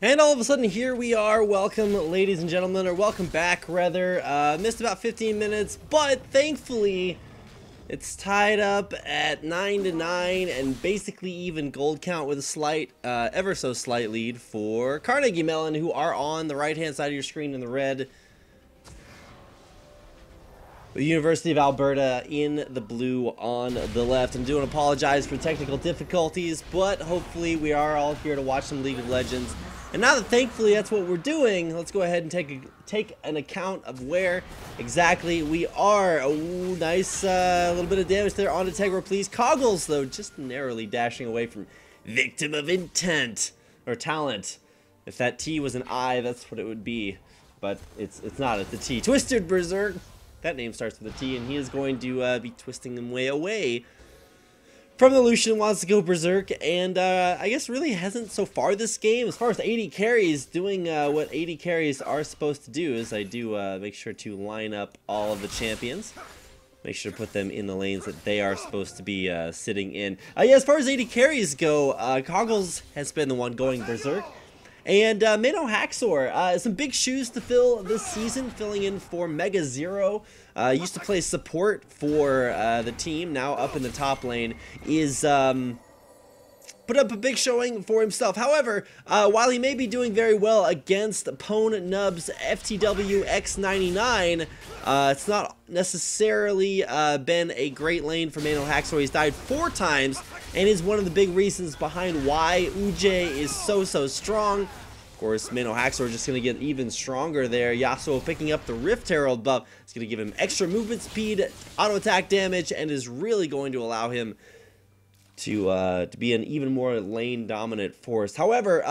And all of a sudden, here we are. Welcome, ladies and gentlemen, or welcome back, rather. Missed about 15 minutes, but thankfully, it's tied up at 9-9, and basically even gold count with a slight, ever so slight lead for Carnegie Mellon, who are on the right-hand side of your screen in the red. The University of Alberta in the blue on the left. I do apologize for technical difficulties, but hopefully we are all here to watch some League of Legends. And now that thankfully that's what we're doing, let's go ahead and take an account of where exactly we are. Oh, nice little bit of damage there on Integral, please. Coggles, though, just narrowly dashing away from Victim of Intent, or Talent. If that T was an I, that's what it would be. But it's not, it's a T. Twisted Berserk. That name starts with a T, and he is going to be twisting them way away from the Lucian. Wants to go Berserk, and I guess really hasn't so far this game. As far as AD carries, doing what AD carries are supposed to do, is I do make sure to line up all of the champions. Make sure to put them in the lanes that they are supposed to be sitting in. Yeah, as far as AD carries go, Coggles has been the one going Berserk. And Mano Haxor, some big shoes to fill this season, filling in for Mega Zero. Used to play support for the team, now up in the top lane, is put up a big showing for himself. However, while he may be doing very well against Pwn Nub's FTW X99, it's not necessarily been a great lane for Mano Haxor. He's died 4 times, and is one of the big reasons behind why Uj is so strong. Of course, Mano Haxor just going to get even stronger there. Yasuo picking up the Rift Herald buff. It's going to give him extra movement speed, auto attack damage, and is really going to allow him to be an even more lane dominant force. However,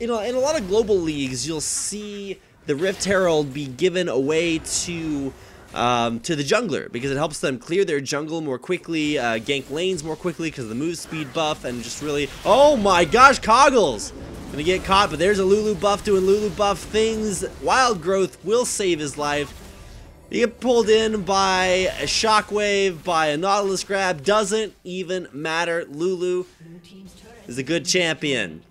you know, in a lot of global leagues, you'll see the Rift Herald be given away to the jungler, because it helps them clear their jungle more quickly, gank lanes more quickly because of the move speed buff, and just really, oh my gosh, Coggles gonna get caught, but there's a Lulu buff doing Lulu buff things. Wild Growth will save his life. You get pulled in by a Shockwave, by a Nautilus grab, doesn't even matter. Lulu is a good champion,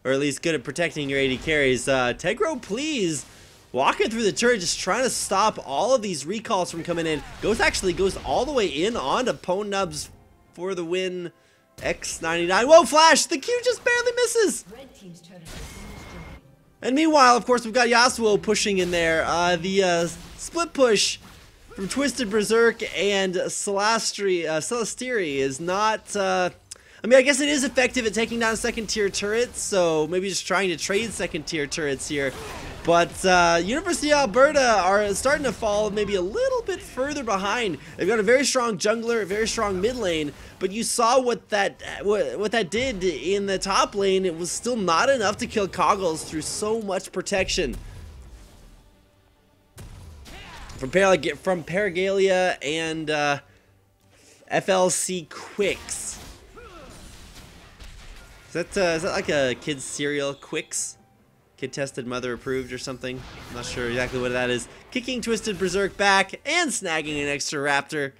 or at least good at protecting your AD carries. Tegro, please. Walking through the turret, just trying to stop all of these recalls from coming in. Goes all the way in onto Pwn Nubs for the win. X99. Whoa, Flash! The Q just barely misses! And meanwhile, of course, we've got Yasuo pushing in there. The split push from Twisted Berserk and Celestiri is not... I mean, I guess it is effective at taking down second-tier turrets, so maybe just trying to trade second-tier turrets here. But University of Alberta are starting to fall maybe a little bit further behind. They've got a very strong jungler, a very strong mid lane, but you saw what that did in the top lane. It was still not enough to kill Coggles through so much protection from Paragalia and FLC Quicks. Is that like a kid's cereal, Quicks? Kid tested, mother approved or something. I'm not sure exactly what that is. Kicking Twisted Berserk back and snagging an extra Raptor.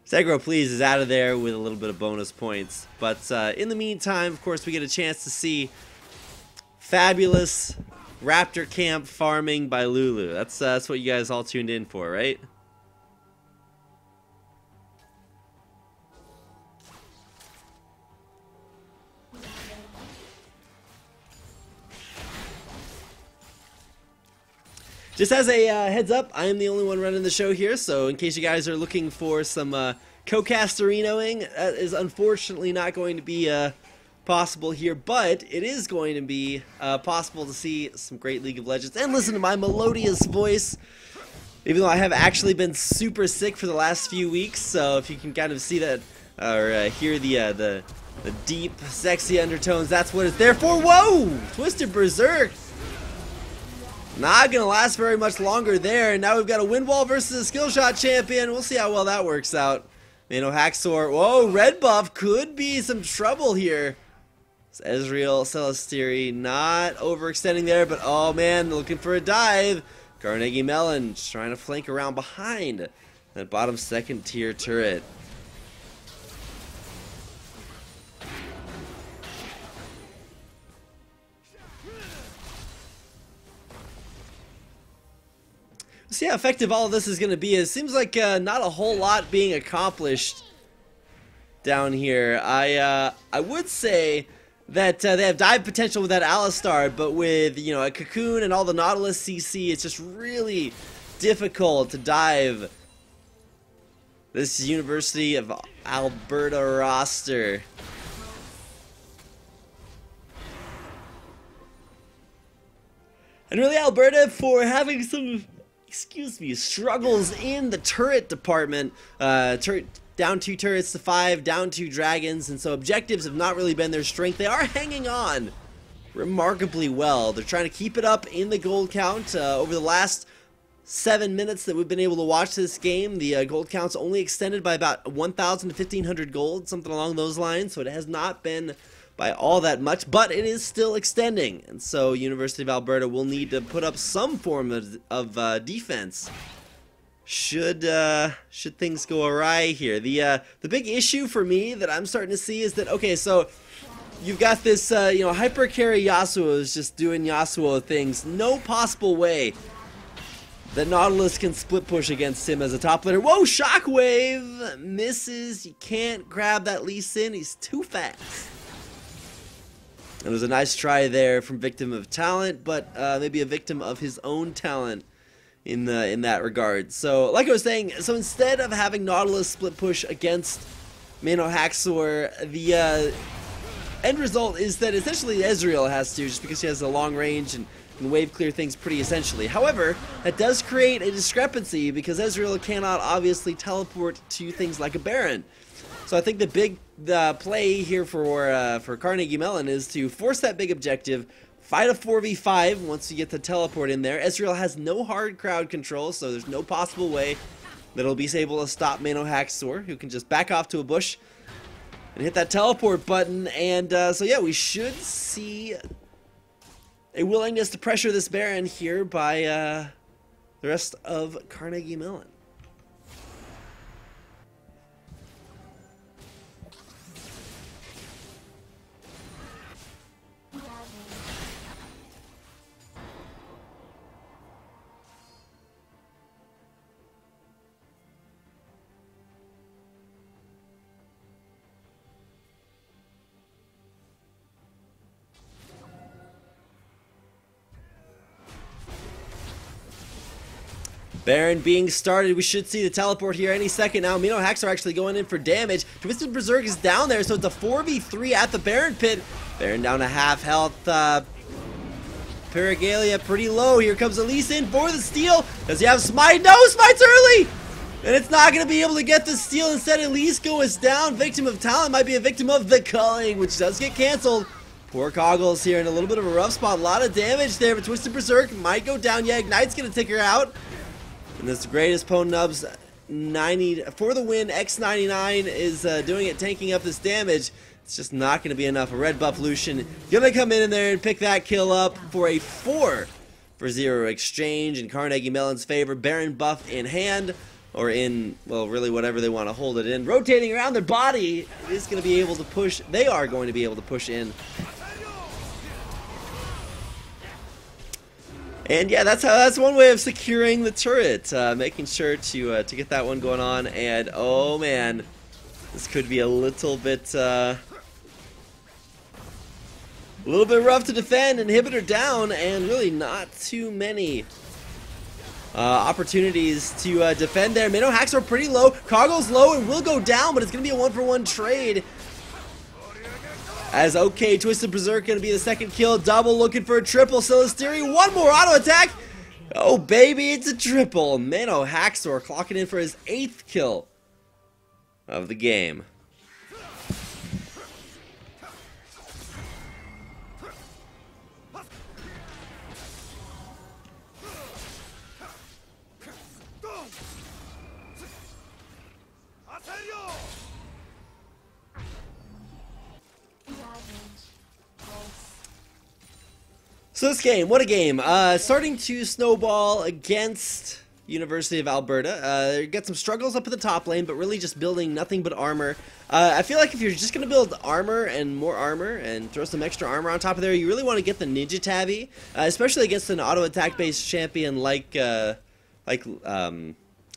Segro, please, is out of there with a little bit of bonus points. But in the meantime, of course, we get a chance to see fabulous Raptor camp farming by Lulu. That's what you guys all tuned in for, right? Just as a heads up, I am the only one running the show here, so in case you guys are looking for some co-casterinoing, that is unfortunately not going to be possible here, but it is going to be possible to see some great League of Legends and listen to my melodious voice, even though I have actually been super sick for the last few weeks. So if you can kind of see that or hear the deep, sexy undertones, that's what it's there for. Whoa! Twisted Berserk! Not gonna last very much longer there. And now we've got a wind wall versus a skill shot champion. We'll see how well that works out. Mano Haxor. Whoa, red buff could be some trouble here. It's Ezreal, Celestiri not overextending there, but oh man, looking for a dive. Carnegie Mellon just trying to flank around behind that bottom second tier turret. See how effective all of this is going to be. It seems like not a whole lot being accomplished down here. I would say that they have dive potential with that Alistar, but with, you know, a Cocoon and all the Nautilus CC, it's just really difficult to dive this University of Alberta roster. And really, Alberta, for having some, excuse me, struggles in the turret department. Down 2 turrets to 5, down 2 dragons, and so objectives have not really been their strength. They are hanging on remarkably well. They're trying to keep it up in the gold count. Over the last 7 minutes that we've been able to watch this game, the gold count's only extended by about 1,000 to 1,500 gold, something along those lines, so it has not been by all that much, but it is still extending, and so University of Alberta will need to put up some form of defense should things go awry here. The big issue for me that I'm starting to see is that, okay, so you've got this you know, hyper carry Yasuo is just doing Yasuo things. No possible way that Nautilus can split push against him as a top laner. Whoa, Shockwave misses. You can't grab that Lee Sin. He's too fast. And it was a nice try there from Victim of Talent, but maybe a victim of his own talent in that regard. So, like I was saying, so instead of having Nautilus split push against Manohaxor, the end result is that essentially Ezreal has to, just because she has a long range and can wave clear things pretty essentially. However, that does create a discrepancy because Ezreal cannot obviously teleport to things like a Baron. So I think the big play here for Carnegie Mellon is to force that big objective, fight a 4v5 once you get the teleport in there. Ezreal has no hard crowd control, so there's no possible way that he'll be able to stop Manohaxor, who can just back off to a bush and hit that teleport button. And so yeah, we should see a willingness to pressure this Baron here by the rest of Carnegie Mellon. Baron being started. We should see the teleport here any second now. Manohaxor actually going in for damage. Twisted Berserk is down there, so it's a 4v3 at the Baron pit. Baron down to half health. Perigalia pretty low. Here comes Elise in for the steal. Does he have Smite? No, Smite's early! And it's not going to be able to get the steal. Instead, Elise goes down. Victim of Talent might be a victim of the culling, which does get canceled. Poor Coggles here in a little bit of a rough spot. A lot of damage there, but Twisted Berserk might go down. Yeah, Ignite's going to take her out. And this greatest Pwn Nubs 90 for the win. X99 is doing it, tanking up this damage. It's just not going to be enough. A red buff Lucian gonna come in there and pick that kill up for a 4-for-0 exchange in Carnegie Mellon's favor. Baron buff in hand, or in, well, really whatever they want to hold it in. Rotating around their body is going to be able to push. They are going to be able to push in. And yeah, that's one way of securing the turret, making sure to get that one going on. And oh man, this could be a little bit rough to defend. Inhibitor down, and really not too many opportunities to defend there. Manohaxor pretty low, Coggle's low and will go down, but it's gonna be a 1-for-1 trade. As okay, Twisted Berserk gonna be the second kill. Double looking for a triple. Celestiri, one more auto attack. Oh baby, it's a triple. Manohaxor clocking in for his 8th kill of the game. So this game, what a game. Starting to snowball against University of Alberta. Got some struggles up at the top lane, but really just building nothing but armor. I feel like if you're just going to build armor and throw some extra armor on top of there, you really want to get the Ninja Tabby, especially against an auto attack based champion like like I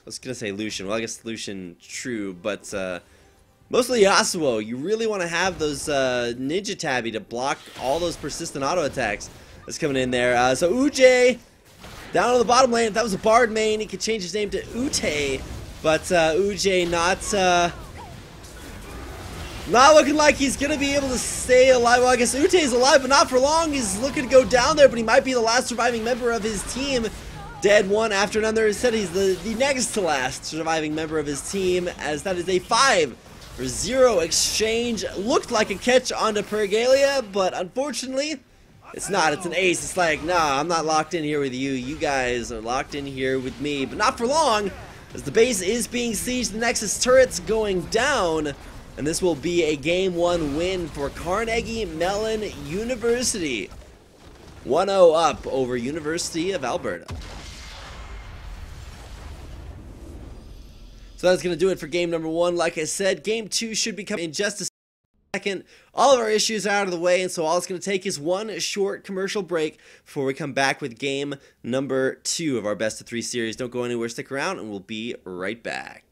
was gonna say Lucian. Well, I guess Lucian true, but mostly Yasuo. You really want to have those ninja tabby to block all those persistent auto attacks that's coming in there. So Uj down on the bottom lane. If that was a Bard main, he could change his name to Ute, but Uj not looking like he's gonna be able to stay alive. Well, I guess Ute's alive, but not for long. He's looking to go down there, but he might be the last surviving member of his team. Dead one after another. Instead, he's the next to last surviving member of his team, as that is a 5-0 exchange. Looked like a catch onto Pergalia, but unfortunately, it's not. It's an ace. It's like, nah, I'm not locked in here with you. You guys are locked in here with me, but not for long, as the base is being sieged. The Nexus turret's going down. And this will be a Game 1 win for Carnegie Mellon University. 1-0 up over University of Alberta. So that's going to do it for game number 1. Like I said, game 2 should be coming in just a second. All of our issues are out of the way, and so all it's going to take is one short commercial break before we come back with game number 2 of our best of 3 series. Don't go anywhere, stick around, and we'll be right back.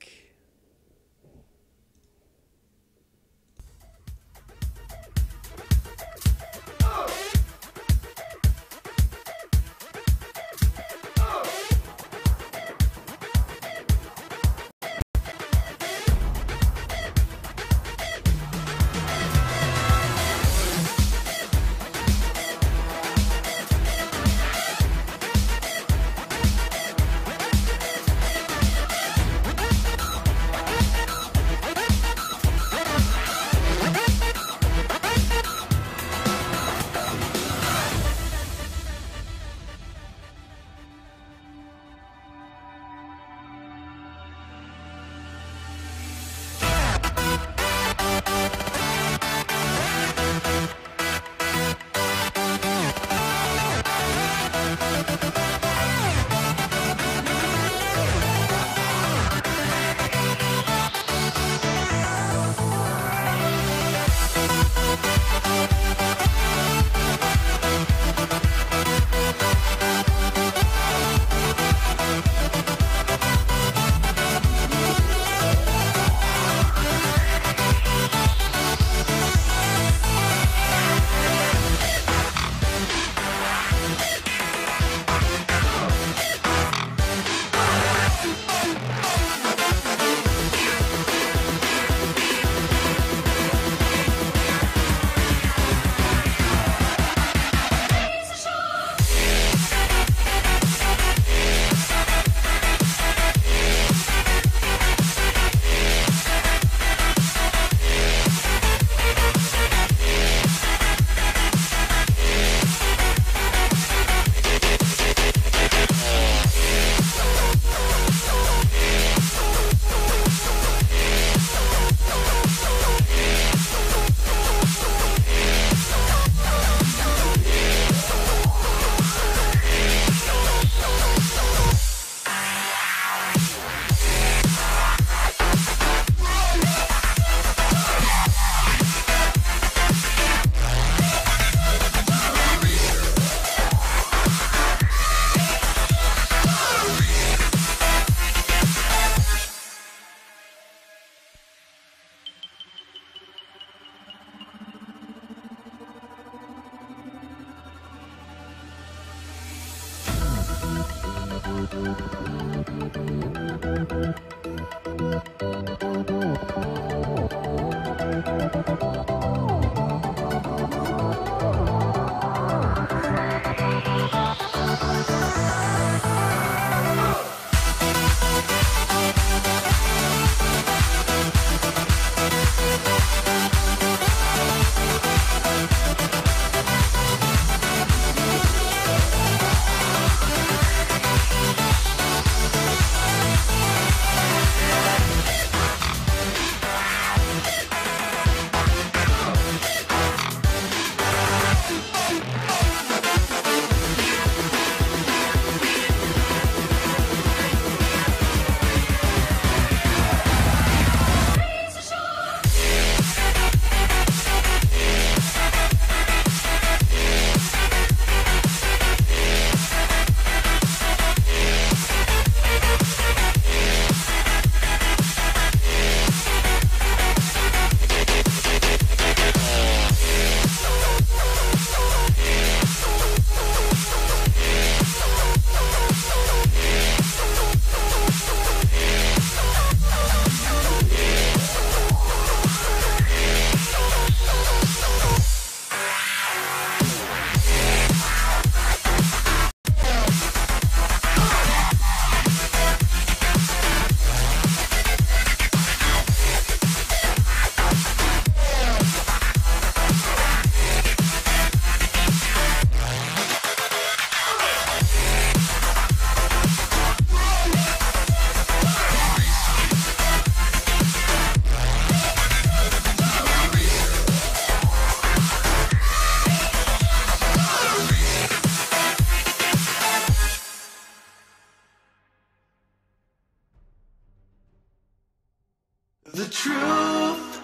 truth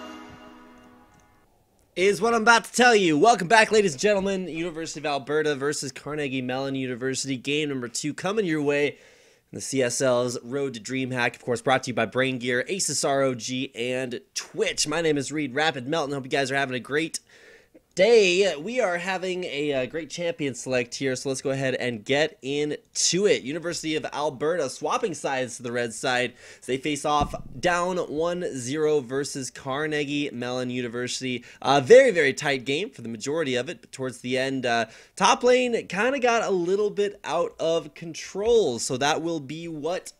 is what I'm about to tell you. Welcome back, ladies and gentlemen. University of Alberta versus Carnegie Mellon University. Game number 2 coming your way. The CSL's Road to DreamHack, of course, brought to you by Brain Gear, Asus ROG, and Twitch. My name is Reed Rapid Melton. Hope you guys are having a great day. We are having a great champion select here, so let's go ahead and get into it. University of Alberta swapping sides to the red side as they face off down 1-0 versus Carnegie Mellon University. Very, very tight game for the majority of it, but towards the end, top lane kind of got a little bit out of control, so that will be what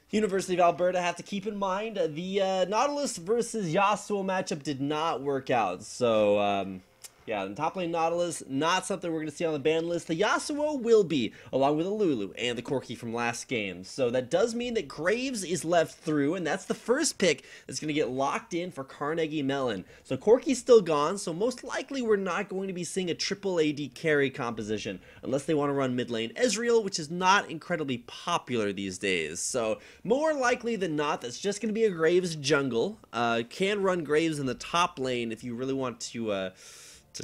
University of Alberta have to keep in mind. The Nautilus versus Yasuo matchup did not work out. So, yeah, the top lane Nautilus, not something we're going to see on the ban list. The Yasuo will be, along with the Lulu and the Corki from last game. So that does mean that Graves is left through, and that's the first pick that's going to get locked in for Carnegie Mellon. So Corki's still gone, so most likely we're not going to be seeing a triple AD carry composition, unless they want to run mid lane Ezreal, which is not incredibly popular these days. So more likely than not, that's just going to be a Graves jungle. Can run Graves in the top lane if you really want to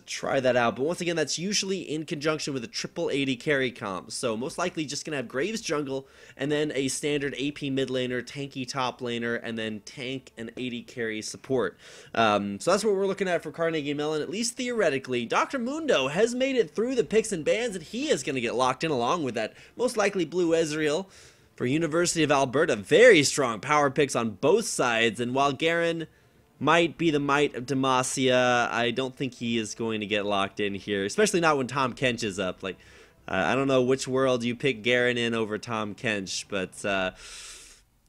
try that out, but once again, that's usually in conjunction with a triple AD carry comp, so most likely just gonna have Graves jungle, and then a standard AP mid laner, tanky top laner, and then tank and AD carry support. So that's what we're looking at for Carnegie Mellon, at least theoretically. Dr. Mundo has made it through the picks and bans, and he is gonna get locked in along with that most likely blue Ezreal. For University of Alberta, very strong power picks on both sides, and while Garen might be the might of Demacia, I don't think he is going to get locked in here, especially not when Tom Kench is up. Like, I don't know which world you pick Garen in over Tom Kench, but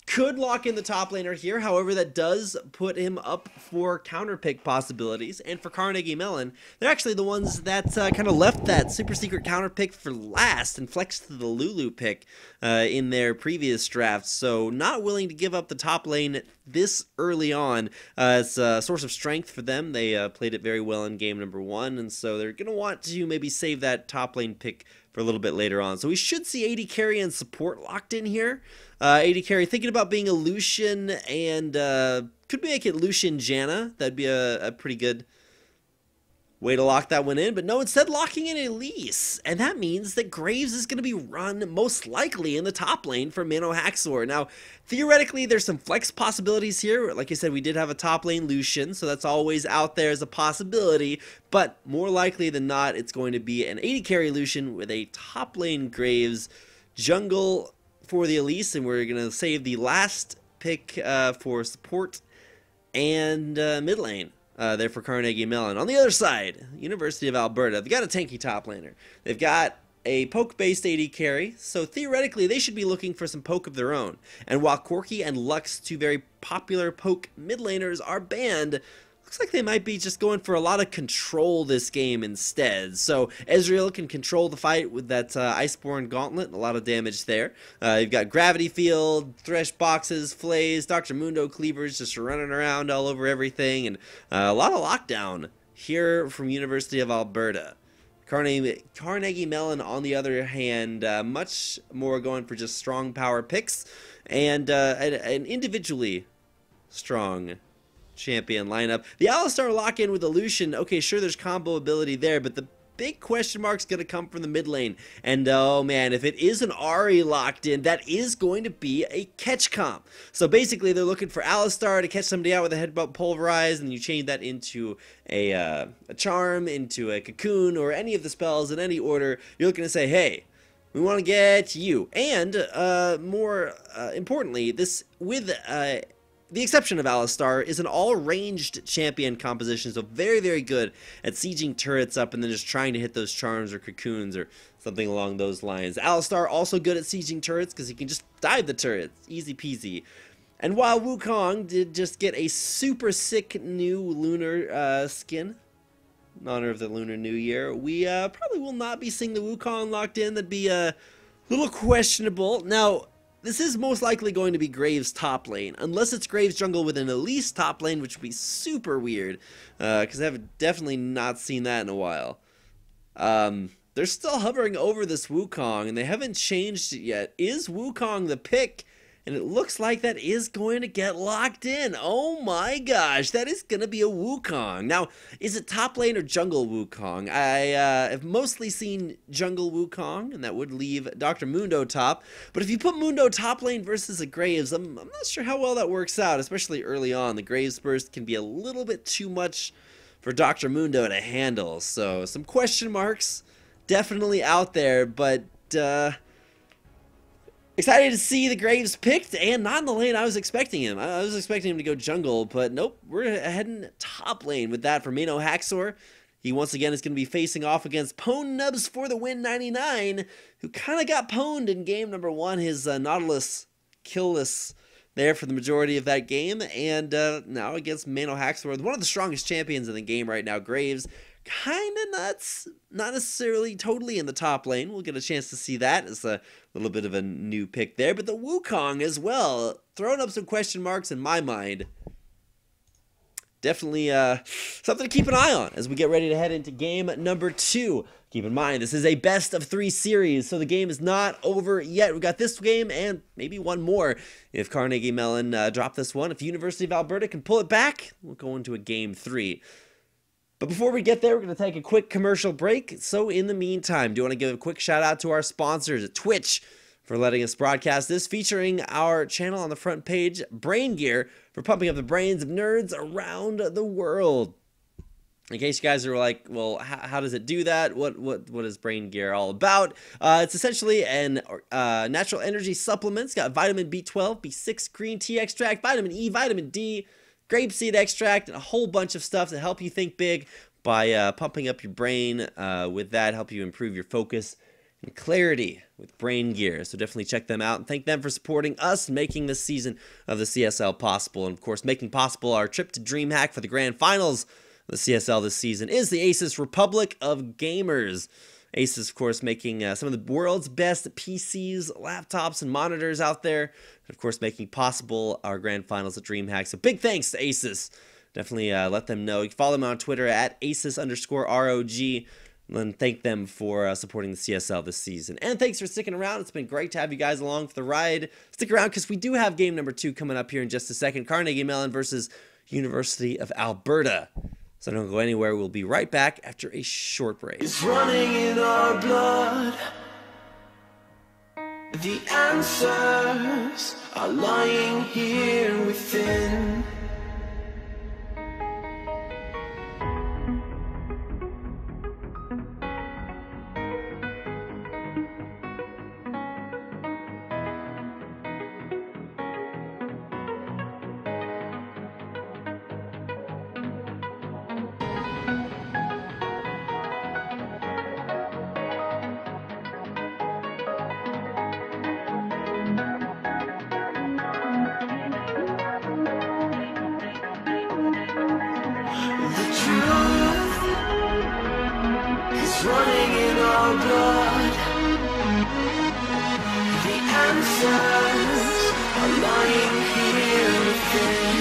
could lock in the top laner here. However, that does put him up for counter pick possibilities. And for Carnegie Mellon, they're actually the ones that kind of left that super secret counter pick for last and flexed to the Lulu pick in their previous drafts. So not willing to give up the top lane this early on. It's a source of strength for them. They played it very well in game number 1, and so they're going to want to maybe save that top lane pick for a little bit later on. So we should see AD carry and support locked in here. AD carry thinking about being a Lucian, and could make it Lucian Janna. That'd be a pretty good way to lock that one in, but no, instead locking in Elise, and that means that Graves is going to be run most likely in the top lane for Mano Haxor. Now, theoretically, there's some flex possibilities here. Like I said, we did have a top lane Lucian, so that's always out there as a possibility, but more likely than not, it's going to be an AD carry Lucian with a top lane Graves jungle for the Elise, and we're going to save the last pick for support and mid lane. There for Carnegie Mellon. On the other side, University of Alberta, they've got a tanky top laner. They've got a poke-based AD carry, so theoretically they should be looking for some poke of their own. And while Corki and Lux, two very popular poke mid laners, are banned, looks like they might be just going for a lot of control this game instead. So Ezreal can control the fight with that Iceborne Gauntlet, a lot of damage there. You've got Gravity Field, Thresh Boxes, Flays, Dr. Mundo Cleavers just running around all over everything, and a lot of lockdown here from University of Alberta. Carnegie Mellon, on the other hand, much more going for just strong power picks and an individually strong champion lineup. The Alistar lock-in with the Lucian, okay, sure, there's combo ability there, but the big question mark's going to come from the mid lane. And oh man, if it is an Ahri locked in, that is going to be a catch comp. So basically, they're looking for Alistar to catch somebody out with a headbutt pulverize, and you change that into a charm, into a cocoon, or any of the spells in any order. You're looking to say, hey, we want to get you. And more importantly, this with the exception of Alistar, is an all-ranged champion composition, so very, very good at sieging turrets up and then just trying to hit those charms or cocoons or something along those lines. Alistar also good at sieging turrets because he can just dive the turrets, easy peasy. And while Wukong did just get a super sick new lunar skin in honor of the Lunar New Year, we probably will not be seeing the Wukong locked in. That'd be a little questionable. Now, this is most likely going to be Graves top lane, unless it's Graves jungle with an Elise top lane, which would be super weird, because I have definitely not seen that in a while. They're still hovering over this Wukong, and they haven't changed it yet. Is Wukong the pick? And it looks like that is going to get locked in. Oh my gosh, that is going to be a Wukong. Now, is it top lane or jungle Wukong? I have mostly seen jungle Wukong, and that would leave Dr. Mundo top. But if you put Mundo top lane versus a Graves, I'm not sure how well that works out, especially early on. The Graves burst can be a little bit too much for Dr. Mundo to handle. So some question marks definitely out there, but excited to see the Graves picked, and not in the lane I was expecting him. I was expecting him to go jungle, but nope, we're heading top lane with that for Mano Haxor. He once again is going to be facing off against Pwn Nubs for the win 99, who kind of got pwned in game number 1. His Nautilus killless there for the majority of that game, and now against Mano Haxor, one of the strongest champions in the game right now. Graves kind of nuts, not necessarily totally in the top lane. We'll get a chance to see that as a little bit of a new pick there, but the Wukong as well, throwing up some question marks in my mind. Definitely something to keep an eye on as we get ready to head into game number 2. Keep in mind, this is a best of 3 series, so the game is not over yet. We've got this game and maybe one more if Carnegie Mellon drop this one. If University of Alberta can pull it back, we'll go into a game 3. But before we get there, we're going to take a quick commercial break. So in the meantime, do you want to give a quick shout out to our sponsors at Twitch for letting us broadcast this, featuring our channel on the front page, Brain Gear, for pumping up the brains of nerds around the world. In case you guys are like, well, how does it do that? What is Brain Gear all about? It's essentially an natural energy supplement. It's got vitamin B12, B6, green tea extract, vitamin E, vitamin D, grapeseed extract, and a whole bunch of stuff to help you think big by pumping up your brain. With that, help you improve your focus and clarity with Brain Gear. So definitely check them out and thank them for supporting us and making this season of the CSL possible. And of course, making possible our trip to DreamHack for the grand finals of the CSL this season is the Asus Republic of Gamers. Asus, of course, making some of the world's best PCs, laptops, and monitors out there. And of course, making possible our grand finals at DreamHack. So big thanks to Asus. Definitely let them know. You can follow them on Twitter at Asus_ROG. And thank them for supporting the CSL this season. And thanks for sticking around. It's been great to have you guys along for the ride. Stick around because we do have game number 2 coming up here in just a second. Carnegie Mellon versus University of Alberta. So don't go anywhere. We'll be right back after a short break. It's running in our blood. The answers are lying here within. Running in our blood. The answers are lying here within.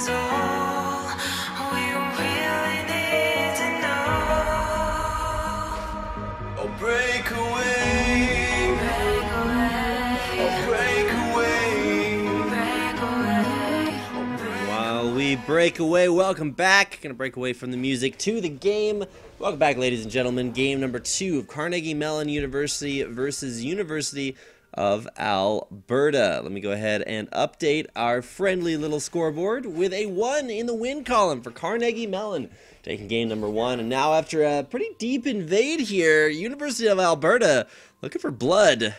is all we really need to know. Oh, break away, break away, oh, break away, break away, oh, break. While we break away, welcome back. Gonna break away from the music to the game. Welcome back, ladies and gentlemen. Game number 2 of Carnegie Mellon University versus University of Alberta. Let me go ahead and update our friendly little scoreboard with a 1 in the win column for Carnegie Mellon, taking game number 1. And now, after a pretty deep invade here, University of Alberta looking for blood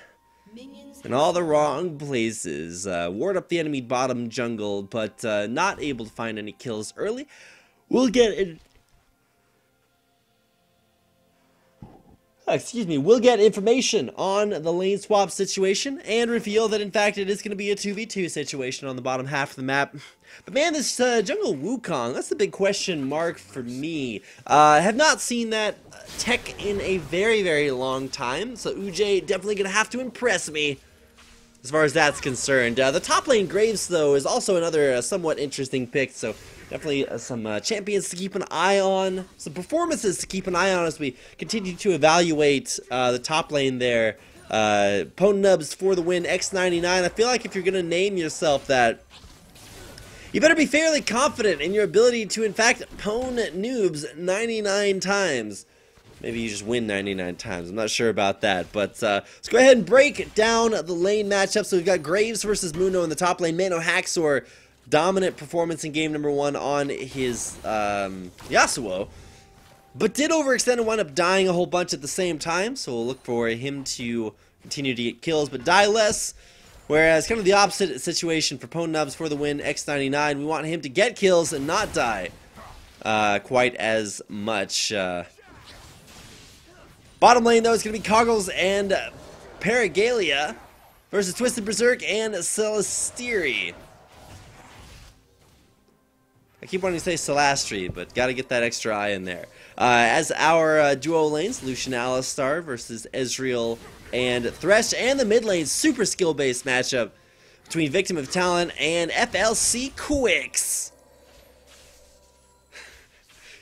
in all the wrong places. Ward up the enemy bottom jungle, but not able to find any kills early. We'll get it. We'll get information on the lane swap situation and reveal that in fact it is going to be a 2v2 situation on the bottom half of the map. But man, this jungle Wukong, that's the big question mark for me. I have not seen that tech in a very, very long time, so UJ definitely going to have to impress me as far as that's concerned. The top lane Graves, though, is also another somewhat interesting pick, so definitely some champions to keep an eye on, some performances to keep an eye on as we continue to evaluate the top lane there. Pwn Nubs for the win, X99. I feel like if you're going to name yourself that, you better be fairly confident in your ability to, in fact, pwn noobs 99 times. Maybe you just win 99 times. I'm not sure about that. But let's go ahead and break down the lane matchup. So we've got Graves versus Muno in the top lane. Mano Haxor, dominant performance in game number 1 on his Yasuo. But did overextend and wind up dying a whole bunch at the same time. So we'll look for him to continue to get kills, but die less. Whereas kind of the opposite situation for Pwn Nubs for the win, X99. We want him to get kills and not die quite as much. Bottom lane, though, is going to be Coggles and Perigalia versus Twisted Berserk and Celestiri. I keep wanting to say Celastri, but got to get that extra I in there. As our duo lanes, Lucian Alistar versus Ezreal and Thresh, and the mid lane, super skill-based matchup between Victim of Talent and FLC Quicks.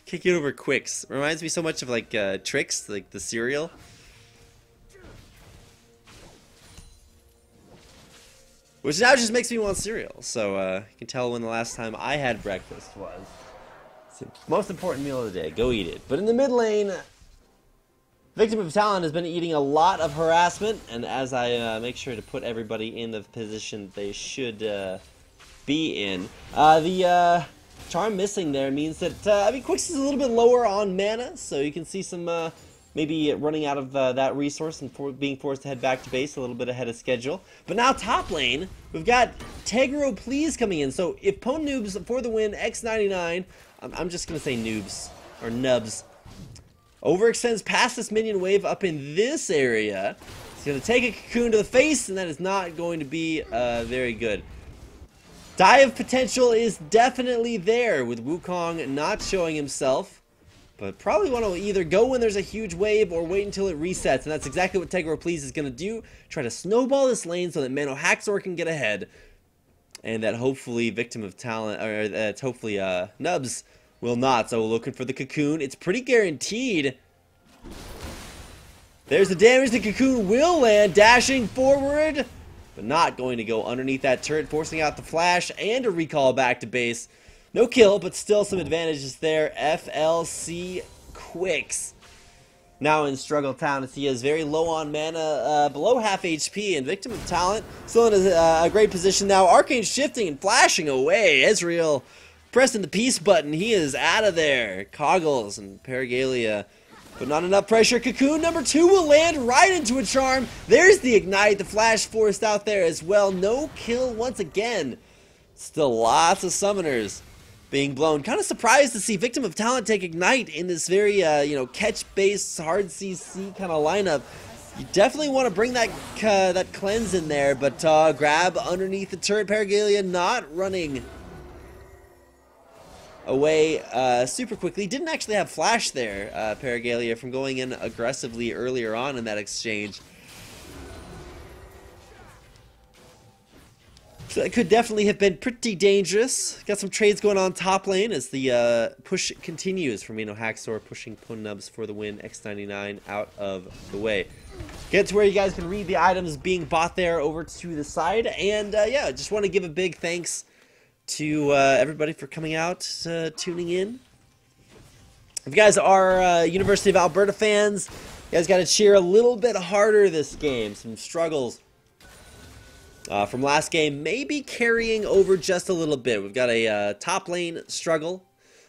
Can't get over Quicks. Reminds me so much of like Trix, like the cereal. Which now just makes me want cereal. So you can tell when the last time I had breakfast was. It's the most important meal of the day. Go eat it. But in the mid lane, Victim of Talent has been eating a lot of harassment. And as I make sure to put everybody in the position they should be in, the charm missing there means that, I mean, Quicks is a little bit lower on mana, so you can see some, maybe running out of that resource and being forced to head back to base a little bit ahead of schedule. But now top lane, we've got Tegro Please coming in, so if Pwn Noobs for the win, X99, I'm just going to say noobs, or nubs, overextends past this minion wave up in this area. He's going to take a cocoon to the face, and that is not going to be very good. Dive potential is definitely there with Wukong not showing himself, but probably want to either go when there's a huge wave or wait until it resets, and that's exactly what Tegro Please is going to do. Try to snowball this lane so that Mano Haxor can get ahead, and that hopefully Victim of Talent, or that hopefully Nubs will not. So we're looking for the cocoon. It's pretty guaranteed. There's the damage. The cocoon will land, dashing forward, but not going to go underneath that turret, forcing out the flash and a recall back to base. No kill, but still some advantages there. FLC Quicks now in Struggle Town as he is very low on mana, below half HP, and Victim of Talent still in a great position now. Arcane shifting and flashing away. Ezreal pressing the peace button. He is out of there. Coggles and Perigalia, but not enough pressure. Cocoon number 2 will land right into a charm. There's the ignite. The flash forced out there as well. No kill once again. Still lots of summoners being blown. Kind of surprised to see Victim of Talent take ignite in this very, catch-based, hard CC kind of lineup. You definitely want to bring that that cleanse in there, but grab underneath the turret. Perigalia not running away super quickly. Didn't actually have flash there, Perigalia, from going in aggressively earlier on in that exchange. So that could definitely have been pretty dangerous. Got some trades going on top lane as the push continues for Mano Haxor, pushing Ponubs for the win. X99 out of the way. Get to where you guys can read the items being bought there over to the side. And yeah, just want to give a big thanks to everybody for coming out, tuning in. If you guys are University of Alberta fans, you guys got to cheer a little bit harder this game. Some struggles from last game, maybe carrying over just a little bit. We've got a top lane struggle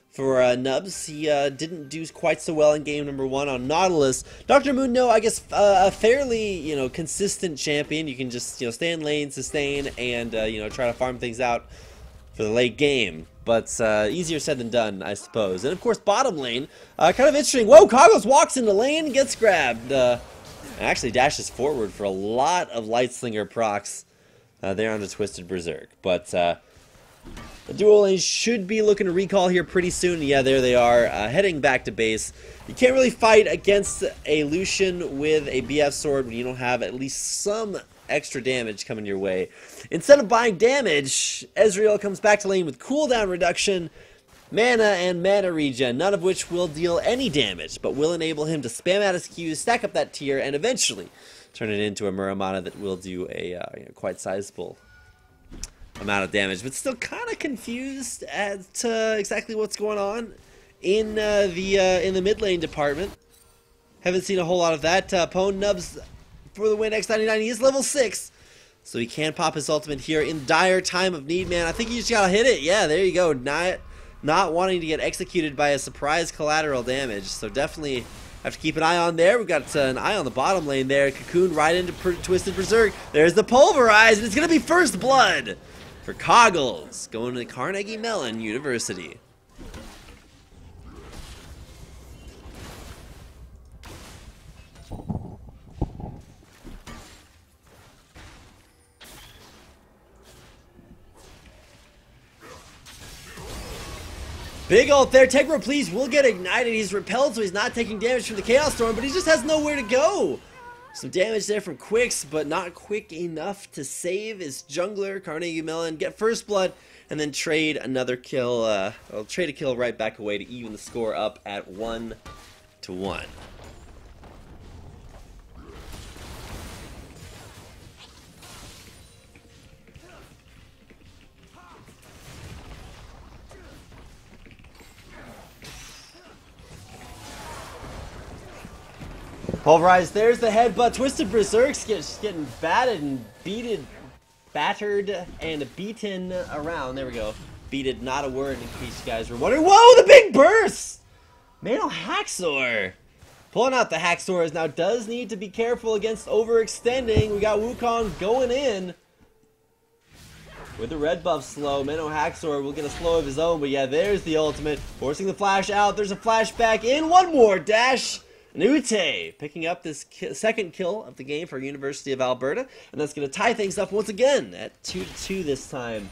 for Nubs. He didn't do quite so well in game number 1 on Nautilus. Dr. Mundo, I guess, a fairly, consistent champion. You can just, stay in lane, sustain, and, try to farm things out for the late game. But easier said than done, I suppose. And, of course, bottom lane, kind of interesting. Whoa, Kagos walks into lane and gets grabbed. And actually dashes forward for a lot of Lightslinger procs. They're on the Twisted Berserk. But the dual lane should be looking to recall here pretty soon. Yeah, there they are, heading back to base. You can't really fight against a Lucian with a BF sword when you don't have at least some extra damage coming your way. Instead of buying damage, Ezreal comes back to lane with cooldown reduction, mana, and mana regen, none of which will deal any damage, but will enable him to spam out his Qs, stack up that tier, and eventually turn it into a Muramana that will do a quite sizable amount of damage. But still kind of confused as to exactly what's going on in the mid lane department. Haven't seen a whole lot of that. Pwn Nubs for the win. X99, he is level 6, so he can pop his ultimate here in dire time of need, man. I think you just gotta hit it. Yeah, there you go. Not wanting to get executed by a surprise collateral damage, so definitely have to keep an eye on there. We've got an eye on the bottom lane there. Cocoon right into Twisted Berserk. There's the Pulverize, and it's going to be first blood for Coggles, going to Carnegie Mellon University. Big ult there. Tegra, please, will get ignited. He's repelled, so he's not taking damage from the Chaos Storm, but he just has nowhere to go. Some damage there from Quicks, but not quick enough to save his jungler, Carnegie Mellon. Get first blood, and then trade another kill. Trade a kill right back away to even the score up at 1-1. Pulverized, there's the headbutt. Twisted Berserk's getting battered and battered and beaten around. There we go. Beated, not a word in case you guys were wondering. Whoa, the big burst! Mano Haxor. Pulling out the Haxors now does need to be careful against overextending. We got Wukong going in with the red buff slow. Mano Haxor will get a slow of his own, but yeah, there's the ultimate. Forcing the flash out. There's a flashback in. One more dash. Ute picking up this second kill of the game for University of Alberta, and that's going to tie things up once again at 2-2 this time.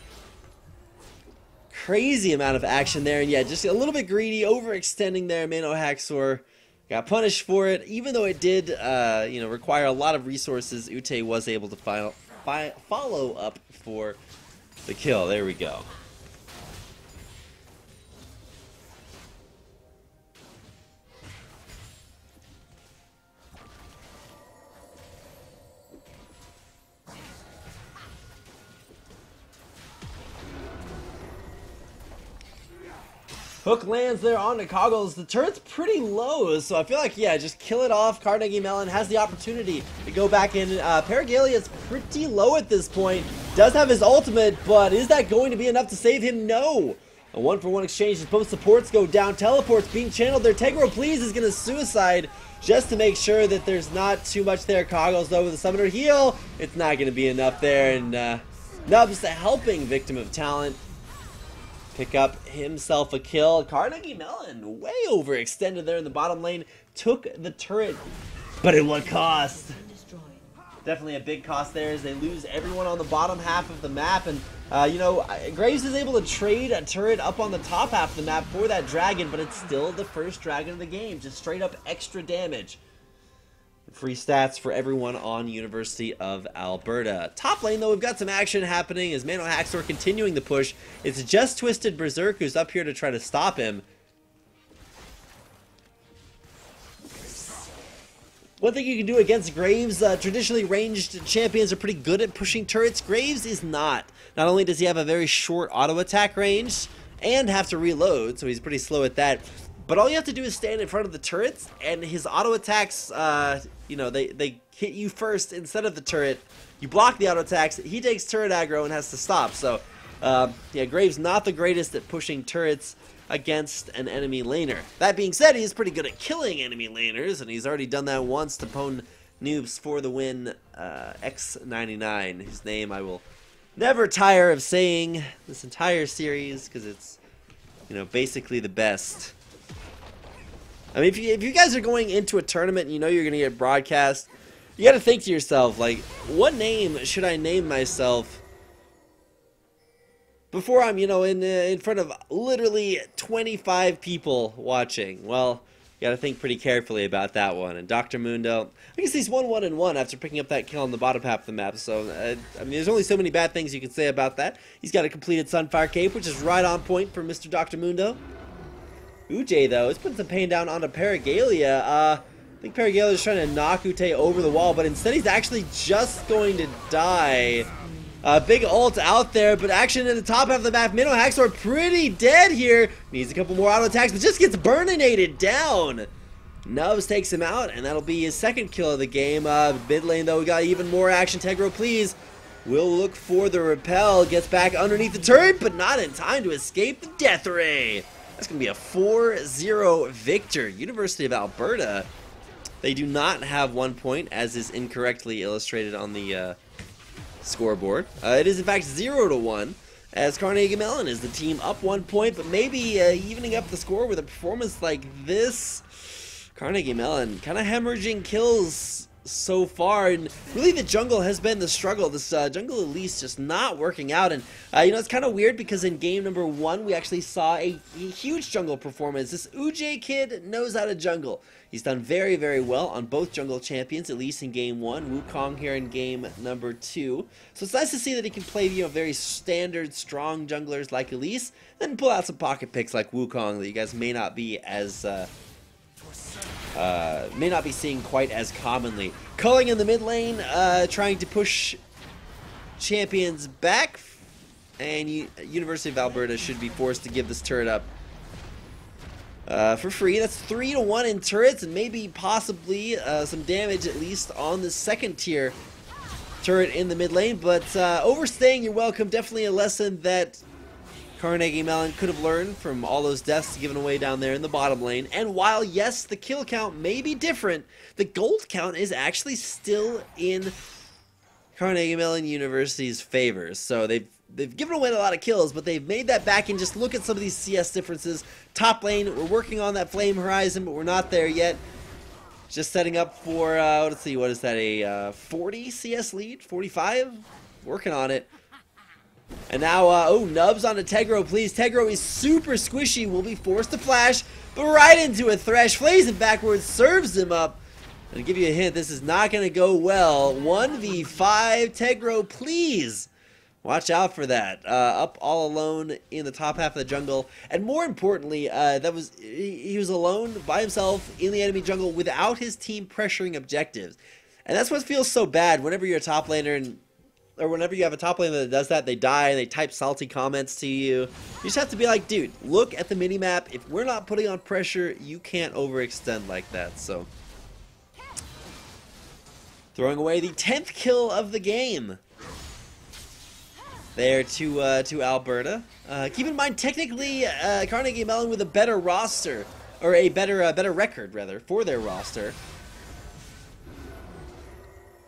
Crazy amount of action there, and yeah, just a little bit greedy, overextending there. Mano Haxor got punished for it, even though it did, require a lot of resources. Ute was able to follow up for the kill. There we go. Hook lands there on the Coggles. The turret's pretty low, so I feel like, yeah, just kill it off. Carnegie Mellon has the opportunity to go back in. Paragalia's pretty low at this point. Does have his ultimate, but is that going to be enough to save him? No. A 1-for-1 exchange as both supports go down. Teleports being channeled there. Tegro, please, is going to suicide just to make sure that there's not too much there. Coggles, though, with a summoner heal. It's not going to be enough there, and Nubs, the helping victim of talent, pick up himself a kill. Carnegie Mellon, way overextended there in the bottom lane, took the turret, but at what cost? Definitely a big cost there as they lose everyone on the bottom half of the map, and Graves is able to trade a turret up on the top half of the map for that dragon, but it's still the first dragon of the game, just straight up extra damage. Free stats for everyone on University of Alberta. Top lane, though, we've got some action happening as Mano Haxor continuing the push. It's just Twisted Berserk who's up here to try to stop him. One thing you can do against Graves, traditionally ranged champions are pretty good at pushing turrets. Graves is not. Not only does he have a very short auto attack range and have to reload, so he's pretty slow at that, but all you have to do is stand in front of the turrets, and his auto attacks, you know, they hit you first instead of the turret. You block the auto attacks, he takes turret aggro and has to stop. So, yeah, Graves not the greatest at pushing turrets against an enemy laner. That being said, he's pretty good at killing enemy laners, and he's already done that once to Pwn Noobs for the win. X99, whose name I will never tire of saying this entire series, because it's, you know, basically the best. I mean, if you guys are going into a tournament and you know you're going to get broadcast, you got to think to yourself, like, what name should I name myself before I'm, you know, in front of literally 25 people watching? Well, you got to think pretty carefully about that one. And Dr. Mundo, I guess he's 1-1-1 after picking up that kill on the bottom half of the map. So, I mean, there's only so many bad things you can say about that. He's got a completed Sunfire Cape, which is right on point for Mr. Dr. Mundo. Uje, though, is putting some pain down onto Perigalia. I think Perigalia is trying to knock Ute over the wall, but instead he's actually just going to die. Big ult out there, but action in the top half of the map. Mano Haxor pretty dead here. Needs a couple more auto attacks, but just gets burninated down. Nubs takes him out, and that'll be his second kill of the game. Mid lane, though, we got even more action. Tegro, please. We'll look for the repel. Gets back underneath the turret, but not in time to escape the death ray. That's going to be a 4-0 victor. University of Alberta, they do not have 1 point, as is incorrectly illustrated on the scoreboard. It is, in fact, 0-1, as Carnegie Mellon is the team up 1 point, but maybe evening up the score with a performance like this. Carnegie Mellon kind of hemorrhaging kills so far, and really the jungle has been the struggle. This jungle Elise just not working out, and you know, it's kind of weird because in game number 1 we actually saw a huge jungle performance. This Uje kid knows how to jungle. He's done very, very well on both jungle champions, Elise in game 1, Wukong here in game number 2. So it's nice to see that he can play, you know, very standard strong junglers like Elise, then pull out some pocket picks like Wukong that you guys may not be as seeing quite as commonly. Culling in the mid lane, trying to push champions back, and University of Alberta should be forced to give this turret up for free. That's 3-1 in turrets, and maybe possibly some damage at least on the second tier turret in the mid lane, but overstaying your welcome, definitely a lesson that Carnegie Mellon could have learned from all those deaths given away down there in the bottom lane. And while, yes, the kill count may be different, the gold count is actually still in Carnegie Mellon University's favor. So they've given away a lot of kills, but they've made that back, and just look at some of these CS differences. Top lane, we're working on that flame horizon, but we're not there yet. Just setting up for, let's see, what is that, a 40 CS lead? 45? Working on it. And now, oh, Nubs onto Tegro, please. Tegro is super squishy, will be forced to flash, but right into a Thresh, flays him backwards, serves him up. And to give you a hint, this is not going to go well. 1v5, Tegro, please. Watch out for that. Up all alone in the top half of the jungle. And more importantly, he was alone by himself in the enemy jungle without his team pressuring objectives. And that's what feels so bad whenever you're a top laner, or whenever you have a top laner that does that, they die and they type salty comments to you. You just have to be like, dude, look at the minimap. If we're not putting on pressure, you can't overextend like that. So, throwing away the 10th kill of the game there to Alberta. Keep in mind, technically, Carnegie Mellon with a better roster, or a better record rather for their roster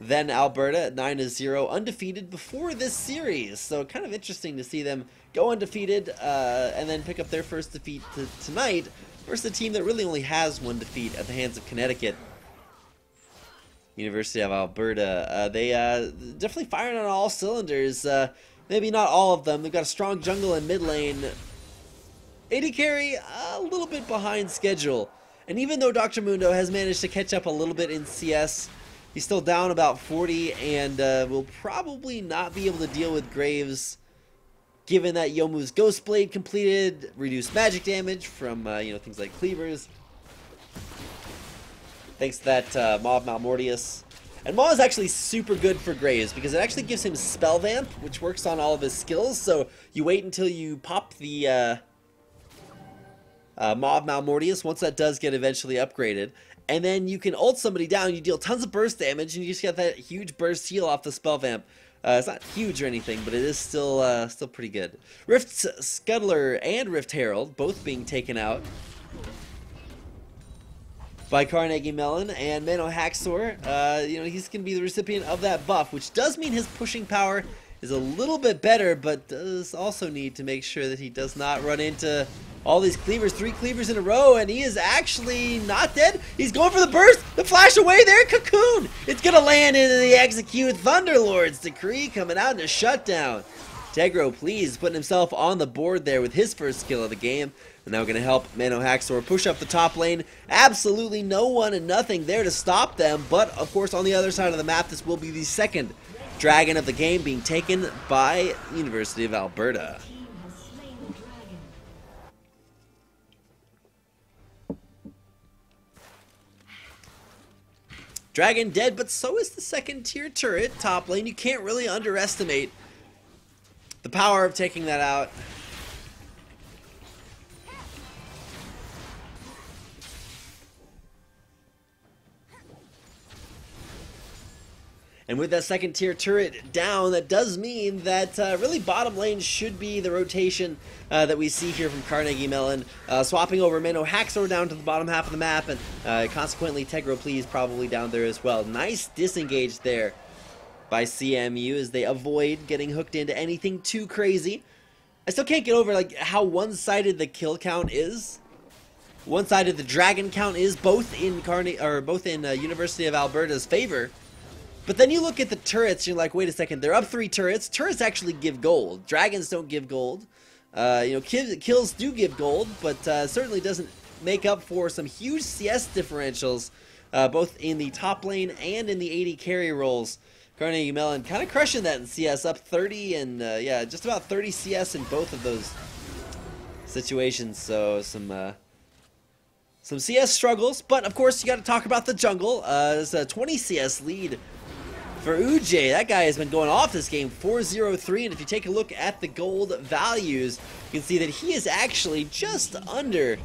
than Alberta at 9-0, undefeated before this series. So kind of interesting to see them go undefeated and then pick up their first defeat tonight versus a team that really only has one defeat at the hands of Connecticut. University of Alberta, they definitely firing on all cylinders. Maybe not all of them. They've got a strong jungle and mid lane. AD carry a little bit behind schedule And even though Dr. Mundo has managed to catch up a little bit in CS, he's still down about 40 and will probably not be able to deal with Graves, given that Youmuu's Ghost Blade completed, reduced magic damage from things like cleavers. Thanks to that Maw of Malmortius. And Maw is actually super good for Graves because it actually gives him Spell Vamp, which works on all of his skills. So you wait until you pop the Maw of Malmortius, once that does get eventually upgraded. And then you can ult somebody down, you deal tons of burst damage, and you just get that huge burst heal off the Spell Vamp. It's not huge or anything, but it is still pretty good. Rift Scuttler and Rift Herald both being taken out by Carnegie Mellon, and Mano Haxor, he's going to be the recipient of that buff, which does mean his pushing power is a little bit better, but does also need to make sure that he does not run into all these cleavers. 3 cleavers in a row, and he is actually not dead. He's going for the burst, the flash away there, Cocoon! It's going to land into the execute. Thunderlord's Decree coming out into shutdown. Tegro, please, putting himself on the board there with his first kill of the game. And now going to help Mano Haxor push up the top lane. Absolutely no one and nothing there to stop them. But, of course, on the other side of the map, this will be the second dragon of the game being taken by University of Alberta. Dragon dead, but so is the second tier turret top lane. You can't really underestimate the power of taking that out. And with that second tier turret down, that does mean that really bottom lane should be the rotation that we see here from Carnegie Mellon. Swapping over Mano Haxor down to the bottom half of the map, and consequently Tegro Please probably down there as well. Nice disengage there by CMU as they avoid getting hooked into anything too crazy. I still can't get over how one-sided the kill count is. One-sided the dragon count is, both in University of Alberta's favor. But then you look at the turrets, you're like, wait a second, they're up 3 turrets. Turrets actually give gold. Dragons don't give gold. Kills do give gold, but certainly doesn't make up for some huge CS differentials, both in the top lane and in the AD carry roles. Carnegie Mellon kind of crushing that in CS, up 30 and, just about 30 CS in both of those situations. So some CS struggles, but of course you got to talk about the jungle. There's a 20 CS lead for Uj. That guy has been going off this game, 4-0-3, and if you take a look at the gold values, you can see that he is actually just under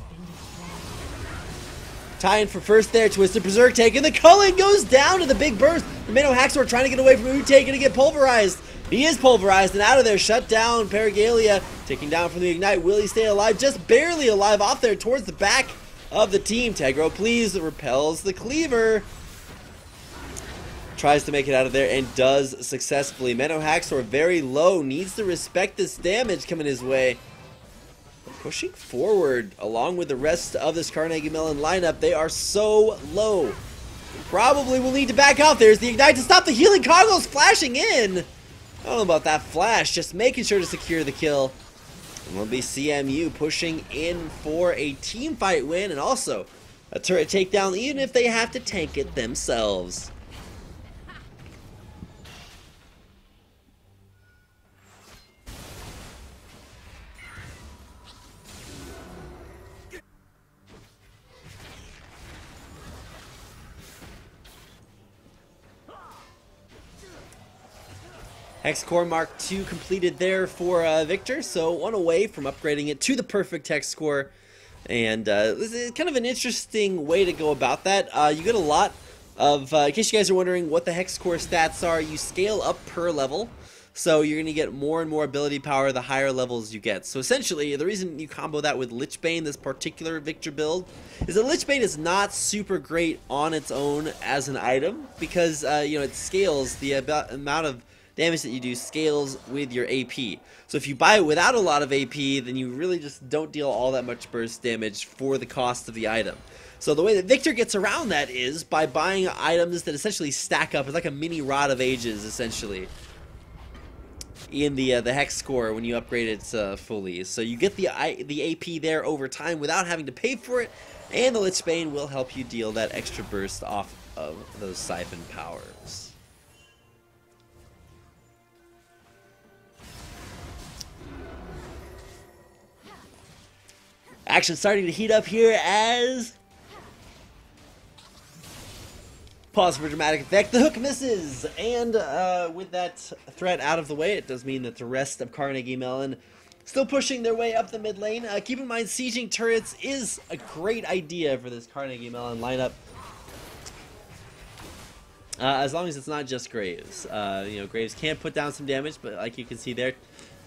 tying for first there. Twisted Berserk taking the culling, goes down to the big burst. Mano Haxor trying to get away from Uj, gonna get pulverized. He is pulverized and out of there, shut down. Perigalia taking down from the Ignite. Will he stay alive? Just barely alive, off there towards the back of the team. Tegro Please repels the cleaver. Tries to make it out of there and does successfully. Mano Haxor very low, needs to respect this damage coming his way. Pushing forward along with the rest of this Carnegie Mellon lineup. They are so low. Probably will need to back out. There's the Ignite to stop the healing. Coggles flashing in. I don't know about that flash, just making sure to secure the kill. And will be CMU pushing in for a team fight win and also a turret takedown, even if they have to tank it themselves. Hex Core Mark II completed there for Victor, so one away from upgrading it to the perfect Hex Core. And this is kind of an interesting way to go about that. You get a lot of, in case you guys are wondering what the Hex Core stats are, you scale up per level. So you're going to get more and more ability power the higher levels you get. So essentially, the reason you combo that with Lichbane, this particular Victor build, is that Lichbane is not super great on its own as an item. Because, it scales, the amount of damage that you do scales with your AP. So if you buy it without a lot of AP, then you really just don't deal all that much burst damage for the cost of the item. So the way that Victor gets around that is by buying items that essentially stack up. It's like a mini Rod of Ages, essentially. in the hex score when you upgrade it fully. So you get the AP there over time without having to pay for it, and the Lich Bane will help you deal that extra burst off of those siphon powers. Action starting to heat up here as... Pause for dramatic effect. The hook misses! And with that threat out of the way, it does mean that the rest of Carnegie Mellon still pushing their way up the mid lane. Keep in mind, sieging turrets is a great idea for this Carnegie Mellon lineup. As long as it's not just Graves. You know, Graves can put down some damage, but like you can see there,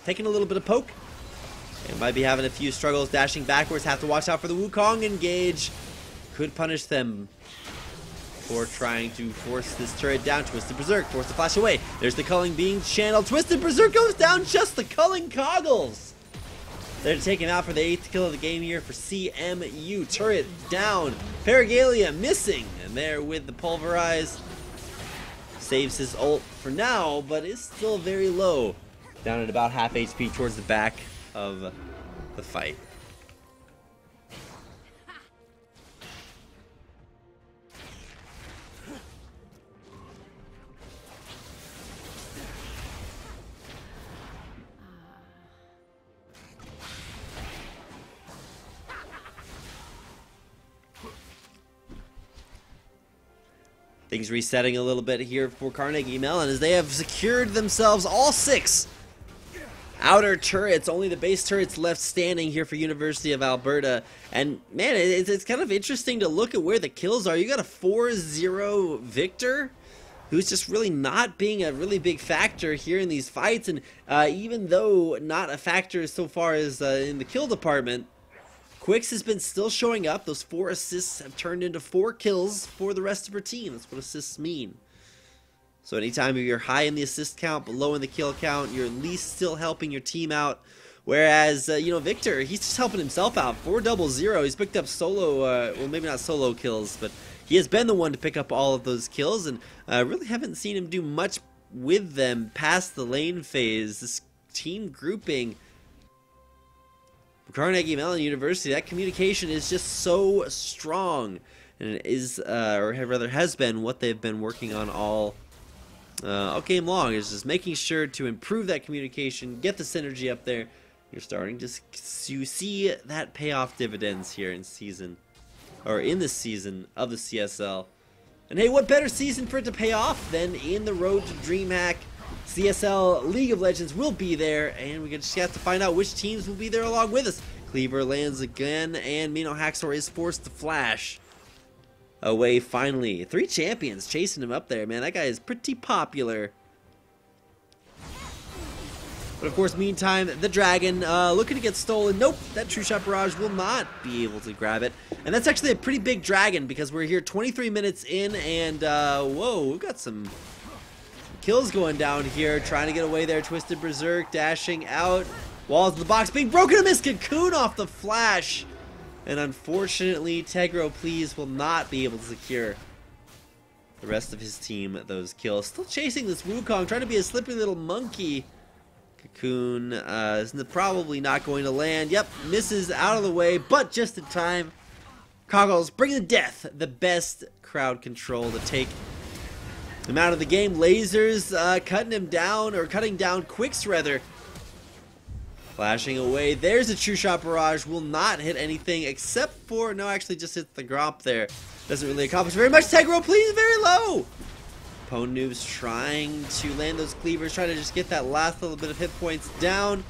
taking a little bit of poke. It might be having a few struggles dashing backwards. Have to watch out for the Wukong engage. Could punish them for trying to force this turret down. Twisted Berserk, force the flash away. There's the culling being channeled. Twisted Berserk goes down, just the culling Coggles. They're to take him out for the 8th kill of the game here for CMU. Turret down. Perigalia missing. And there with the pulverize. Saves his ult for now, but is still very low. Down at about half HP towards the back of the fight. Things resetting a little bit here for Carnegie Mellon as they have secured themselves all 6 outer turrets. Only the base turrets left standing here for University of Alberta. And man, it's kind of interesting to look at where the kills are. You got a 4-0 Victor, who's just really not being a really big factor here in these fights. And even though not a factor so far as in the kill department, Quicks has been still showing up. Those 4 assists have turned into 4 kills for the rest of her team. That's what assists mean. So anytime you're high in the assist count, but low in the kill count, you're at least still helping your team out. Whereas, you know, Victor, he's just helping himself out. 4-0-0. He's picked up solo, well, maybe not solo kills, but he has been the one to pick up all of those kills. And really haven't seen him do much with them past the lane phase. This team grouping... Carnegie Mellon University, that communication is just so strong, and it is, or rather has been, what they've been working on all game long, is just making sure to improve that communication, get the synergy up there. You're starting to see that pay off dividends here in season, or in this season of the CSL. And hey, what better season for it to pay off than in the road to DreamHack? CSL League of Legends will be there, and we just have to find out which teams will be there along with us. Cleaver lands again, and Mino Haxor is forced to flash away finally. 3 champions chasing him up there, man. That guy is pretty popular. But of course, meantime, the dragon looking to get stolen. Nope, that True Shot Barrage will not be able to grab it. And that's actually a pretty big dragon because we're here 23 minutes in, and whoa, we've got some kills going down here, trying to get away there. Twisted Berserk dashing out. Walls in the box being broken. A miss Cocoon off the flash. And unfortunately, Tegro Please will not be able to secure the rest of his team those kills. Still chasing this Wukong, trying to be a slippery little monkey. Cocoon is probably not going to land. Yep, misses out of the way, but just in time. Coggles bring the death. The best crowd control to take him out of the game. Lasers cutting him down, or cutting down Quicks rather. Flashing away. There's a True Shot Barrage. Will not hit anything except for, no, actually just hits the Gromp there. Doesn't really accomplish very much. Tegro Please very low. Pwn Noobs trying to land those cleavers, trying to just get that last little bit of hit points down.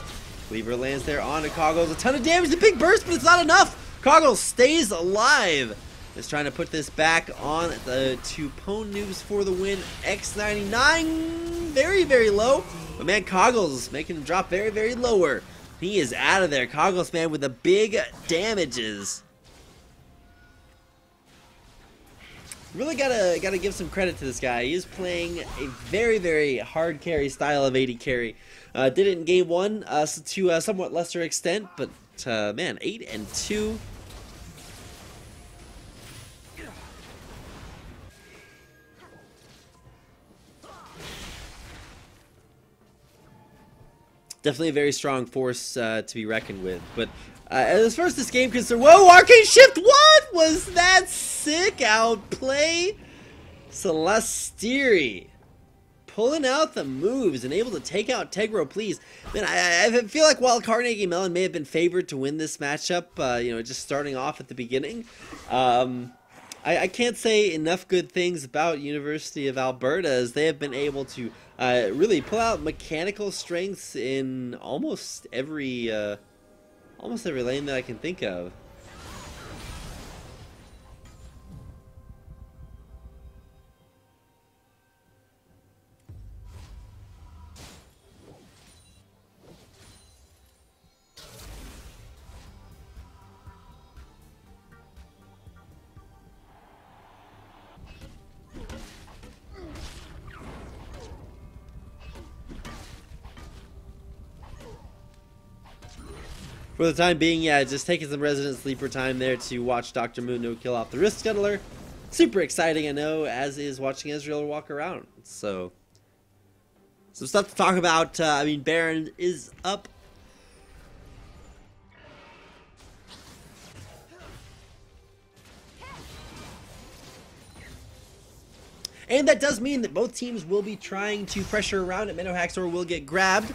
Cleaver lands there onto Coggles. A ton of damage, a big burst, but it's not enough. Coggles stays alive. Is trying to put this back on the 2 Pwn Noobs for the win. X99, very, very low. But man, Coggles making him drop very, very lower. He is out of there. Coggles, man, with the big damages. Really gotta give some credit to this guy. He is playing a very, very hard carry style of AD carry. Did it in game 1 to a somewhat lesser extent, but man, 8-2. Definitely a very strong force to be reckoned with. But as far as this game concerned, whoa, arcane shift! What was that sick outplay? Celestiri pulling out the moves and able to take out Tegro, please. Man, I feel like while Carnegie Mellon may have been favored to win this matchup, you know, just starting off at the beginning, I can't say enough good things about University of Alberta, as they have been able to really pull out mechanical strengths in almost every lane that I can think of. For the time being, yeah, just taking some resident sleeper time there to watch Dr. Mundo kill off the Rift Scuttler. Super exciting, I know, as is watching Ezreal walk around. So, some stuff to talk about. I mean, Baron is up. And that does mean that both teams will be trying to pressure around it. Menohaxor will get grabbed.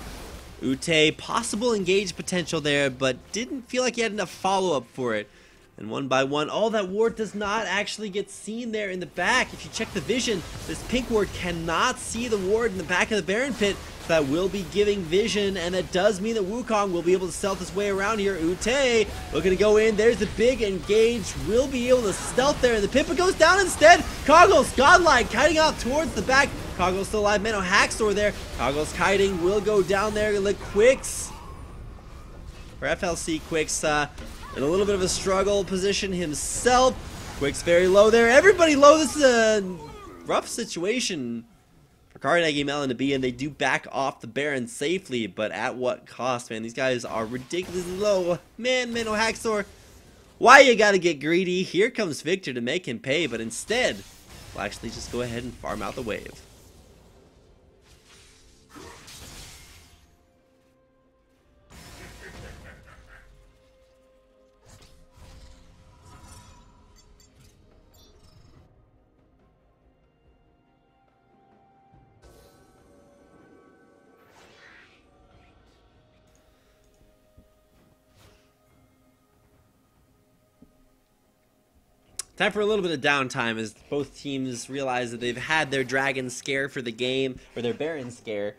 Ute, possible engage potential there, but didn't feel like he had enough follow-up for it. And one by one, oh, that ward does not actually get seen there in the back. If you check the vision, this pink ward cannot see the ward in the back of the Baron pit. That will be giving vision, and that does mean that Wukong will be able to stealth his way around here. Ute looking to go in. There's a big engage. Will be able to stealth there in the pit, but goes down instead. Coggles, godlike, kiting out towards the back. Coggles still alive. Menohaxor there. Coggles kiting, will go down there. Let Quicks, or FLC Quicks, in a little bit of a struggle position himself. Quicks very low there. Everybody low. This is a rough situation for Carnegie Mellon to be in. They do back off the Baron safely, but at what cost, man? These guys are ridiculously low. Man, Menohaxor, why you gotta get greedy? Here comes Victor to make him pay, but instead, we'll actually just go ahead and farm out the wave. Time for a little bit of downtime as both teams realize that they've had their dragon scare for the game, or their Baron scare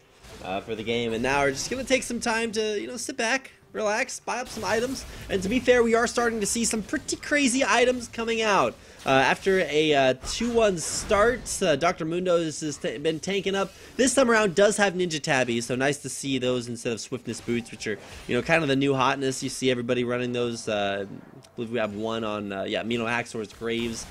for the game, and now we're just going to take some time to, you know, sit back, relax, buy up some items. And to be fair, we are starting to see some pretty crazy items coming out. After a 2-1 start, Dr. Mundo has been tanking up. This time around does have Ninja Tabbies, so nice to see those instead of Swiftness Boots, which are, you know, kind of the new hotness. You see everybody running those. I believe we have one on, yeah, Menohaxor's Graves.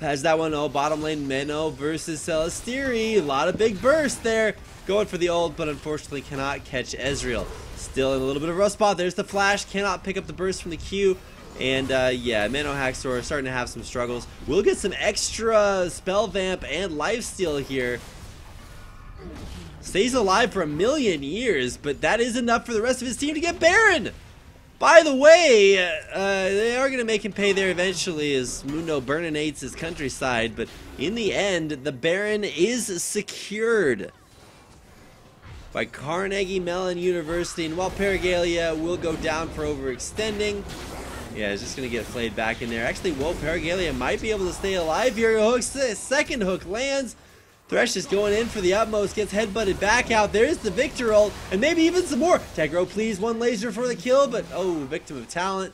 Has that one. Oh, bottom lane, Meno versus Celestiri. A lot of big burst there. Going for the ult, but unfortunately cannot catch Ezreal. Still in a little bit of a rough spot. There's the flash. Cannot pick up the burst from the Q. And yeah, Menohaxor starting to have some struggles. We'll get some extra spell vamp and lifesteal here. Stays alive for 1,000,000 years, but that is enough for the rest of his team to get Baron. By the way, they are going to make him pay there eventually as Mundo burninates his countryside, but in the end, the Baron is secured by Carnegie Mellon University, and while Perigalia will go down for overextending, yeah, it's just going to get flayed back in there. Actually, whoa, Perigalia might be able to stay alive here. Hooks, second hook lands. Thresh is going in for the utmost, gets headbutted back out. There's the Victor ult, and maybe even some more. Tegro, please, one laser for the kill, but oh, victim of talent.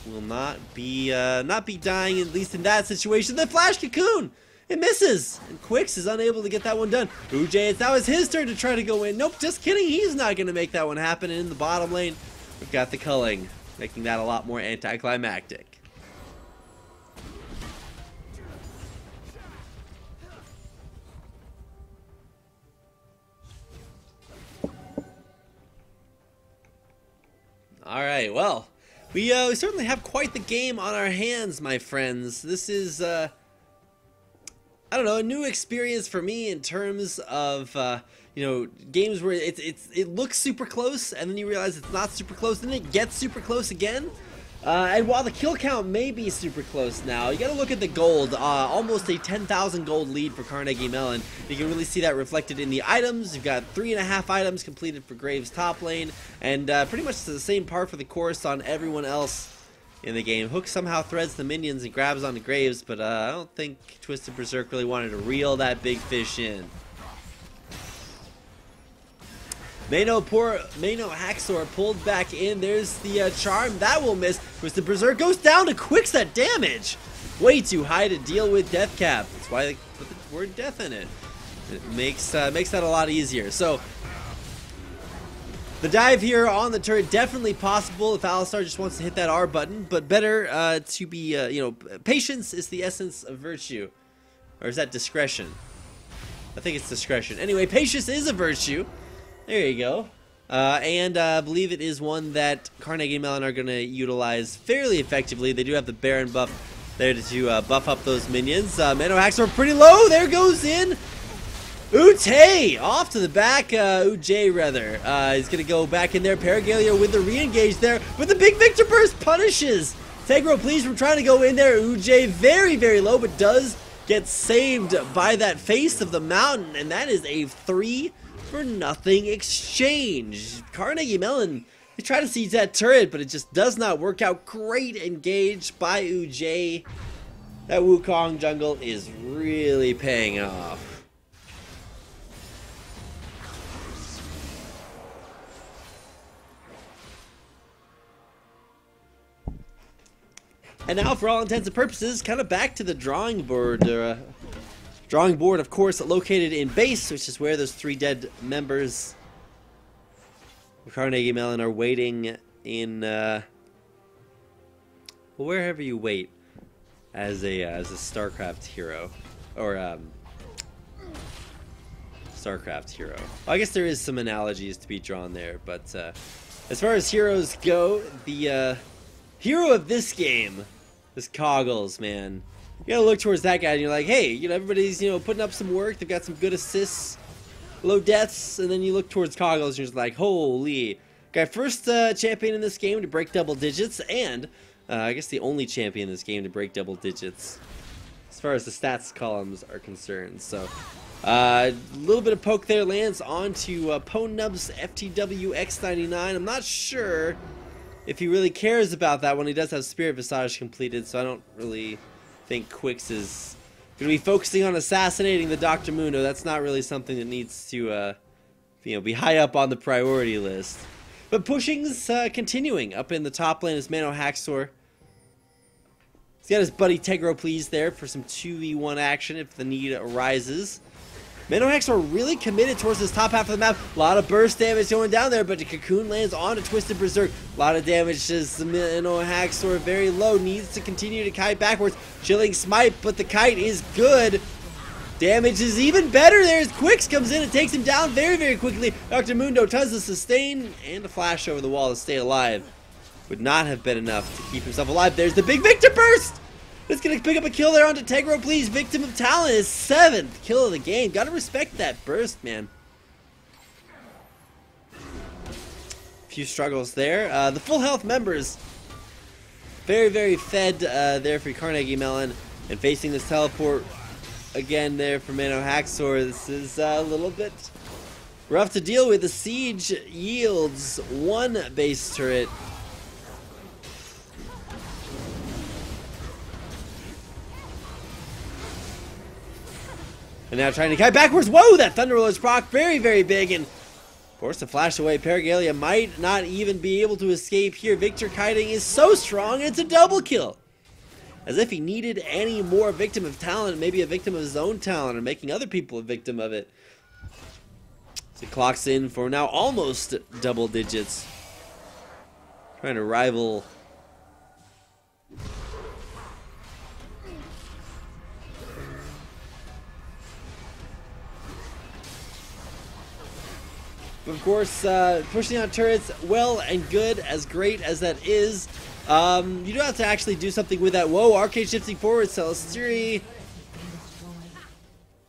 Will not be dying, at least in that situation. The flash cocoon, it misses, and Quicks is unable to get that one done. Uj, it's now it's his turn to try to go in. Nope, just kidding, he's not going to make that one happen. And in the bottom lane, we've got the culling, making that a lot more anticlimactic. Alright, well, we certainly have quite the game on our hands, my friends. This is, I I don't know, a new experience for me in terms of you know, games where it looks super close and then you realize it's not super close, and then it gets super close again. And while the kill count may be super close now, you gotta look at the gold. Almost a 10,000 gold lead for Carnegie Mellon. You can really see that reflected in the items. You've got 3.5 items completed for Graves top lane, and pretty much the same par for the course on everyone else in the game. Hook somehow threads the minions and grabs onto Graves, but I don't think Twisted Berserk really wanted to reel that big fish in. Poor Mano Haxor pulled back in. There's the charm. That will miss. Twisted Berserk goes down to quicks that damage. Way too high to deal with Death Cap. That's why they put the word death in it. It makes that a lot easier. So, the dive here on the turret, definitely possible if Alistar just wants to hit that R button, but better to be, you know, patience is the essence of virtue. Or is that discretion? I think it's discretion. Anyway, patience is a virtue. There you go. And I believe it is one that Carnegie Mellon are going to utilize fairly effectively. They do have the Baron buff there to buff up those minions. Mano Haxor pretty low. There goes in. Ute off to the back. Uj rather. He's going to go back in there. Paragalio with the re-engage there. But the big Victor Burst punishes Tegro Please from trying to go in there. Uj very, very low, but does get saved by that face of the mountain. And that is a 3-for-nothing exchange. Carnegie Mellon, they try to siege that turret, but it just does not work out. Great engage by Uj. That Wukong jungle is really paying off. And now, for all intents and purposes, kind of back to the drawing board. Drawing board, of course, located in base, which is where those 3 dead members of Carnegie Mellon are waiting in, well, wherever you wait as a StarCraft hero, or StarCraft hero. Well, I guess there is some analogies to be drawn there, but as far as heroes go, the hero of this game is Coggles, man. You gotta look towards that guy and you're like, hey, you know, everybody's, you know, putting up some work. They've got some good assists, low deaths, and then you look towards Coggles and you're just like, holy. Guy, first champion in this game to break double digits, and I guess the only champion in this game to break double digits as far as the stats columns are concerned. So, a little bit of poke there lands onto Ponub's FTW X99. I'm not sure if he really cares about that one. He does have Spirit Visage completed, so I don't really think Quix is going to be focusing on assassinating the Dr. Mundo. That's not really something that needs to you know, be high up on the priority list. But pushing's continuing up in the top lane is Mano Haxor. He's got his buddy Tegro Please there for some 2v1 action if the need arises. Mano Haxor really committed towards this top half of the map. A lot of burst damage going down there, but the Cocoon lands on a Twisted Berserk. A lot of damage to Mano Haxor, very low. Needs to continue to kite backwards. Chilling Smite, but the kite is good. Damage is even better there as Quix comes in and takes him down very, very quickly. Dr. Mundo tons of sustain and a flash over the wall to stay alive. Would not have been enough to keep himself alive. There's the big Victor Burst! It's going to pick up a kill there onto Tegro Please. Victim of Talent, his 7th kill of the game. Got to respect that burst, man. Few struggles there. The full health members. Very, very fed there for Carnegie Mellon. And facing this teleport again there for Mano Haxor. This is a little bit rough to deal with. The siege yields 1 base turret. And now trying to kite backwards. Whoa, that Thunder Roller's proc, very, very big. And of course, to flash away, Paragalia might not even be able to escape here. Victor kiting is so strong, it's a double kill. As if he needed any more Victim of Talent, maybe a victim of his own talent, or making other people a victim of it. So he clocks in for now almost double digits. Trying to rival of course, pushing on turrets, well and good, as great as that is. You do have to actually do something with that. Whoa, arcade shifting forward, Celestiri.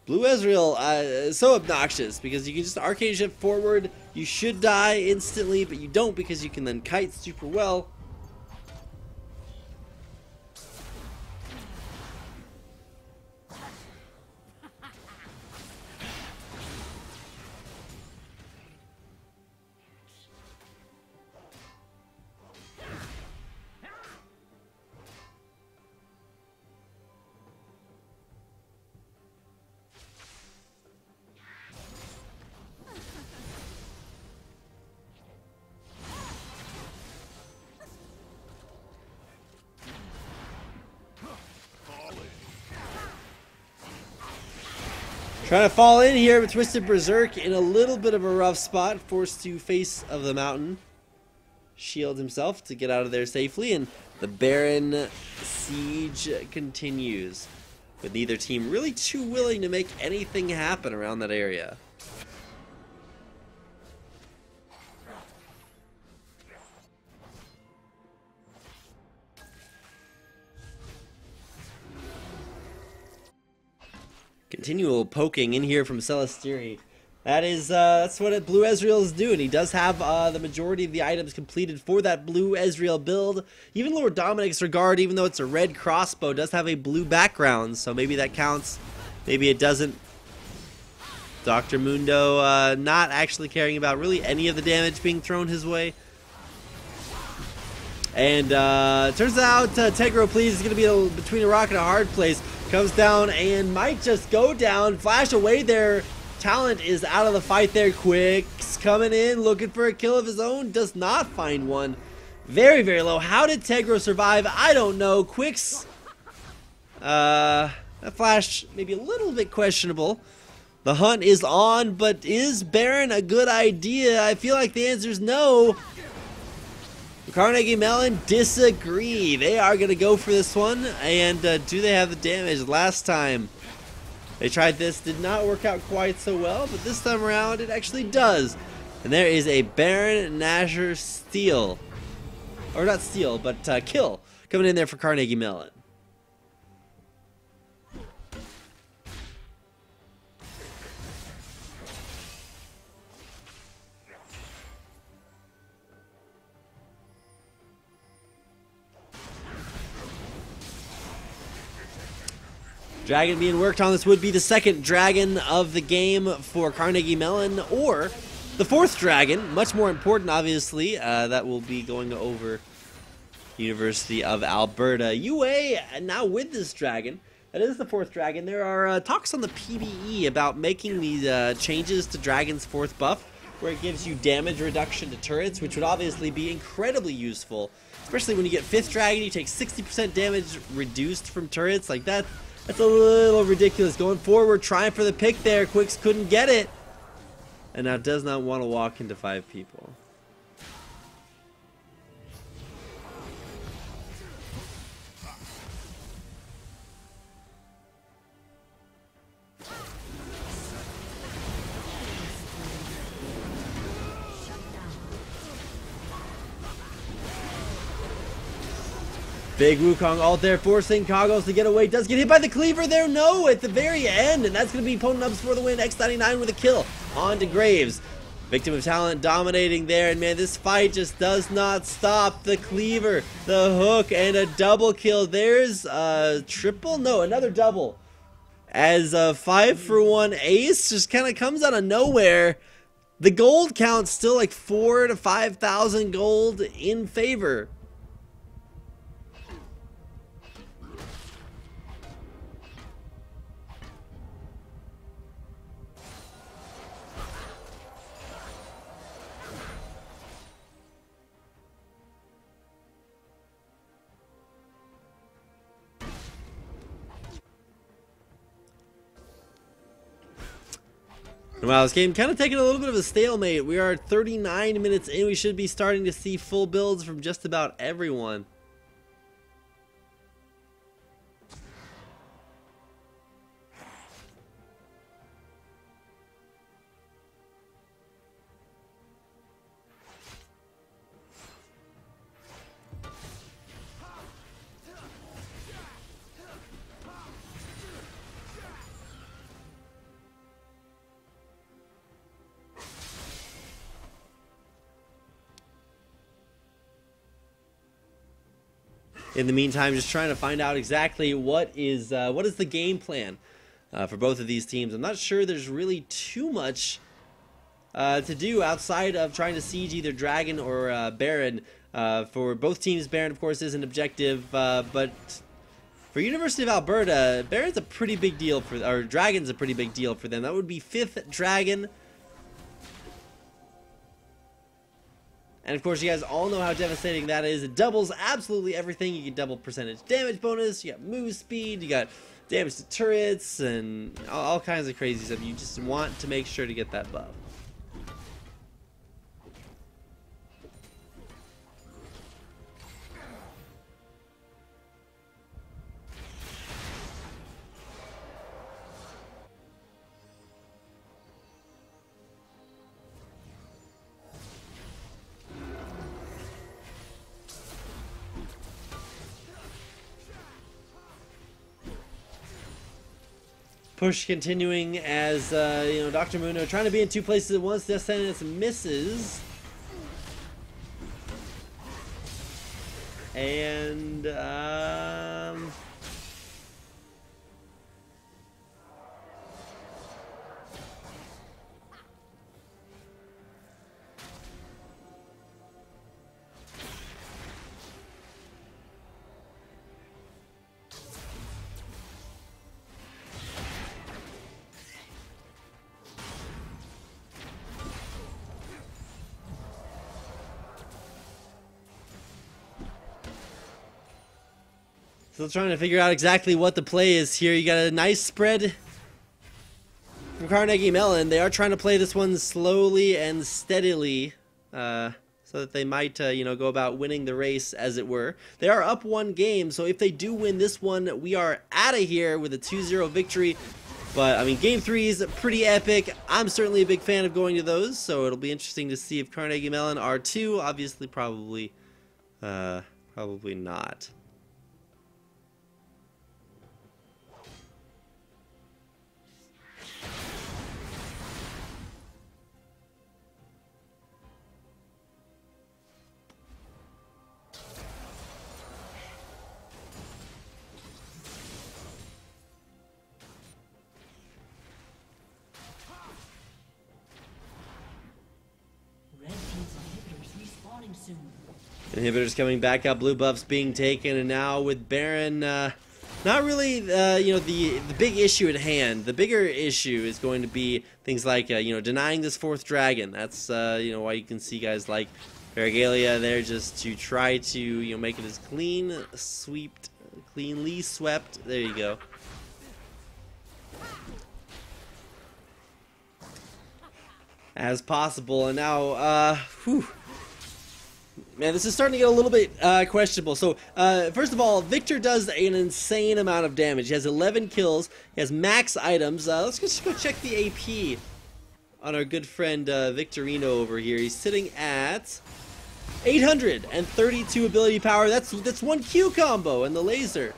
Blue Ezreal is so obnoxious because you can just arcane shift forward. You should die instantly, but you don't because you can then kite super well. Trying to fall in here, but Twisted Berserk in a little bit of a rough spot, forced to face of the mountain. Shield himself to get out of there safely, and the Baron siege continues, with neither team really too willing to make anything happen around that area. Continual poking in here from Celestiri. That's what Blue Ezreal is doing. He does have the majority of the items completed for that Blue Ezreal build. Even Lord Dominic's Regard, even though it's a red crossbow, does have a blue background, so maybe that counts. Maybe it doesn't. Dr. Mundo not actually caring about really any of the damage being thrown his way. And turns out Tegro Please is going to be between a rock and a hard place. Comes down and might just go down. Flash away there. Talent is out of the fight there. Quick's coming in, looking for a kill of his own. Does not find one. Very, very low. How did Tegro survive? I don't know. Quick's that flash maybe a little bit questionable. The hunt is on, but is Baron a good idea? I feel like the answer is no. Carnegie Mellon disagree. They are going to go for this one. And do they have the damage? Last time they tried this, did not work out quite so well. But this time around, it actually does. And there is a Baron Nashor steal. Or not steal, but kill. Coming in there for Carnegie Mellon. Dragon being worked on. This would be the second dragon of the game for Carnegie Mellon, or the fourth dragon, much more important obviously, that will be going over University of Alberta. UA now with this dragon, that is the fourth dragon. There are talks on the PBE about making these changes to Dragon's fourth buff, where it gives you damage reduction to turrets, which would obviously be incredibly useful, especially when you get fifth dragon. You take 60% damage reduced from turrets. Like that. That's a little ridiculous. Going forward, trying for the pick there. Quicks couldn't get it. And now does not want to walk into 5 people. Big Wukong ult there, forcing Kagos to get away. Does get hit by the cleaver there. No, at the very end. And that's going to be Potent Ups for the win. X99 with a kill. On to Graves. Victim of Talent dominating there. And man, this fight just does not stop. The cleaver, the hook, and a double kill. There's a triple? No, another double. As a 5-for-1 ace just kind of comes out of nowhere. The gold count's still like 4,000 to 5,000 gold in favor. Wow, this game kind of taking a little bit of a stalemate. We are 39 minutes in. We should be starting to see full builds from just about everyone. In the meantime, just trying to find out exactly what is the game plan for both of these teams. I'm not sure there's really too much to do outside of trying to siege either Dragon or Baron. For both teams, Baron, of course, is an objective, but for University of Alberta, Baron's a pretty big deal or Dragon's a pretty big deal for them. That would be 5th Dragon. And of course, you guys all know how devastating that is. It doubles absolutely everything. You get double percentage damage bonus, you got move speed, you got damage to turrets, and all kinds of crazy stuff. You just want to make sure to get that buff. Push continuing as, you know, Dr. Muno trying to be in 2 places at once. Death Sentence misses. And, still trying to figure out exactly what the play is here. You got a nice spread from Carnegie Mellon. They are trying to play this one slowly and steadily, so that they might, you know, go about winning the race, as it were. They are up 1 game, so if they do win this one, we are out of here with a 2-0 victory. But, I mean, Game 3 is pretty epic. I'm certainly a big fan of going to those, so it'll be interesting to see if Carnegie Mellon are too. Obviously, probably not. Inhibitors coming back up, blue buffs being taken, and now with Baron, not really, you know, the big issue at hand. The bigger issue is going to be things like, you know, denying this 4th dragon. That's, you know, why you can see guys like Perigalia there just to try to, you know, make it as cleanly swept. There you go. As possible, and now, whew. Man, this is starting to get a little bit questionable. So, first of all, Victor does an insane amount of damage. He has 11 kills. He has max items. Let's just go check the AP on our good friend Victorino over here. He's sitting at 832 ability power. That's 1 Q combo and the laser.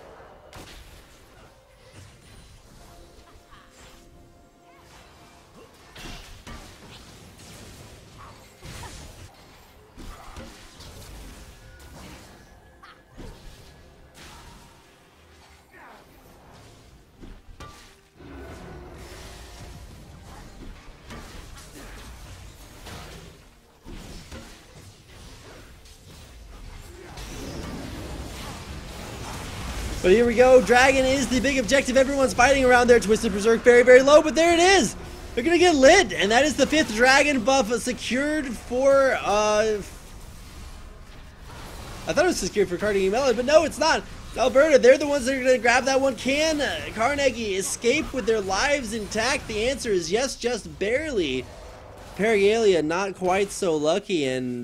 But here we go. Dragon is the big objective. Everyone's fighting around there. Twisted Berserk very, very low, but there it is. They're going to get lit, and that is the 5th Dragon buff secured for, I thought it was secured for Carnegie Mellon, but no, it's not. It's Alberta. They're the ones that are going to grab that one. Can Carnegie escape with their lives intact? The answer is yes, just barely. Perigalia not quite so lucky, and,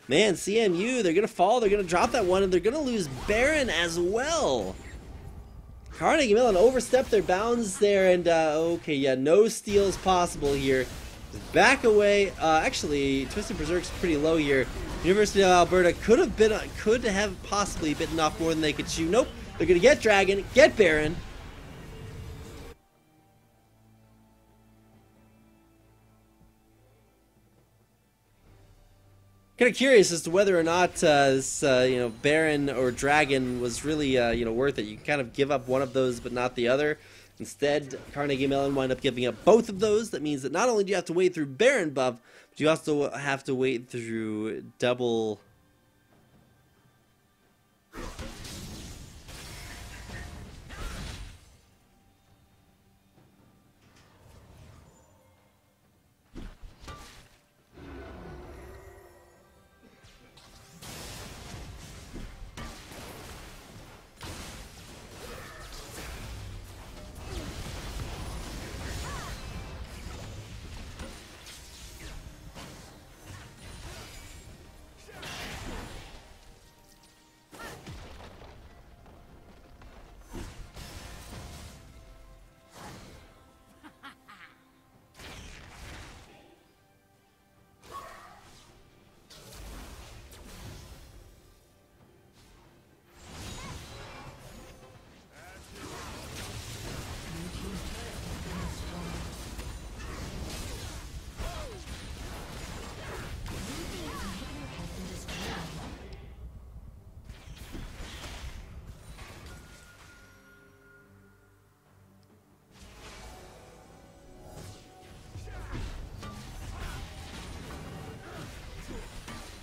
man, CMU, they're going to fall, they're going to drop that one, and they're going to lose Baron as well. Carnegie Mellon overstepped their bounds there, and, okay, yeah, no steals possible here. Just back away. Actually, Twisted Berserk's pretty low here. University of Alberta could have possibly bitten off more than they could chew. Nope, they're going to get Dragon, get Baron. Kind of curious as to whether or not this Baron or Dragon was really worth it. You can kind of give up one of those but not the other. Instead, Carnegie Mellon wind up giving up both of those. That means that not only do you have to wait through Baron buff, but you also have to wait through double.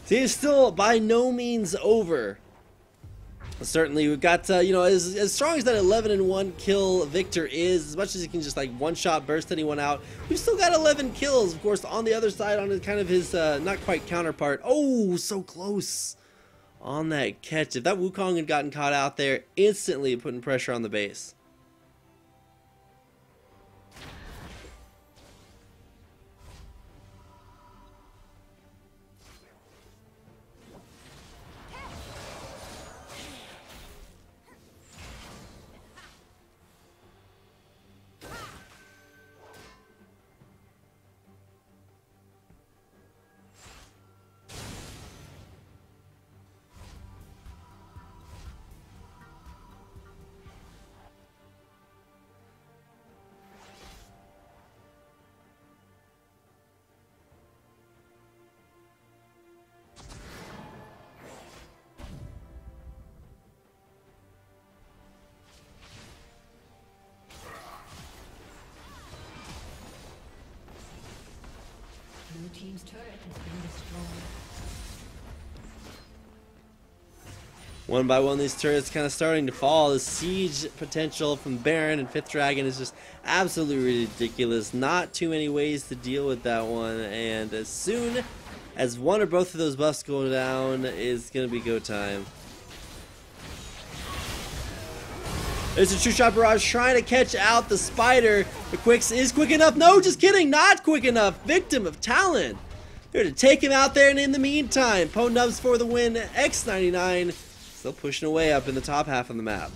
See, it's still by no means over. Certainly, we've got, as strong as that 11-1 kill Victor is, as much as he can just, like, one-shot burst anyone out, we've still got 11 kills, of course, on the other side, on kind of his, not quite counterpart. Oh, so close on that catch. If that Wukong had gotten caught out there, instantly putting pressure on the base. Blue team's turret has been destroyed. One by one, these turrets kind of starting to fall. The siege potential from Baron and 5th Dragon is just absolutely ridiculous. Not too many ways to deal with that one. And as soon as one or both of those buffs go down, is going to be go time. There's a True Shot Barrage trying to catch out the Spider. The Quicks is quick enough. No, just kidding. Not quick enough. Victim of Talon. They're to take him out there, and in the meantime, Nubs for the win. X99 still pushing away up in the top half of the map.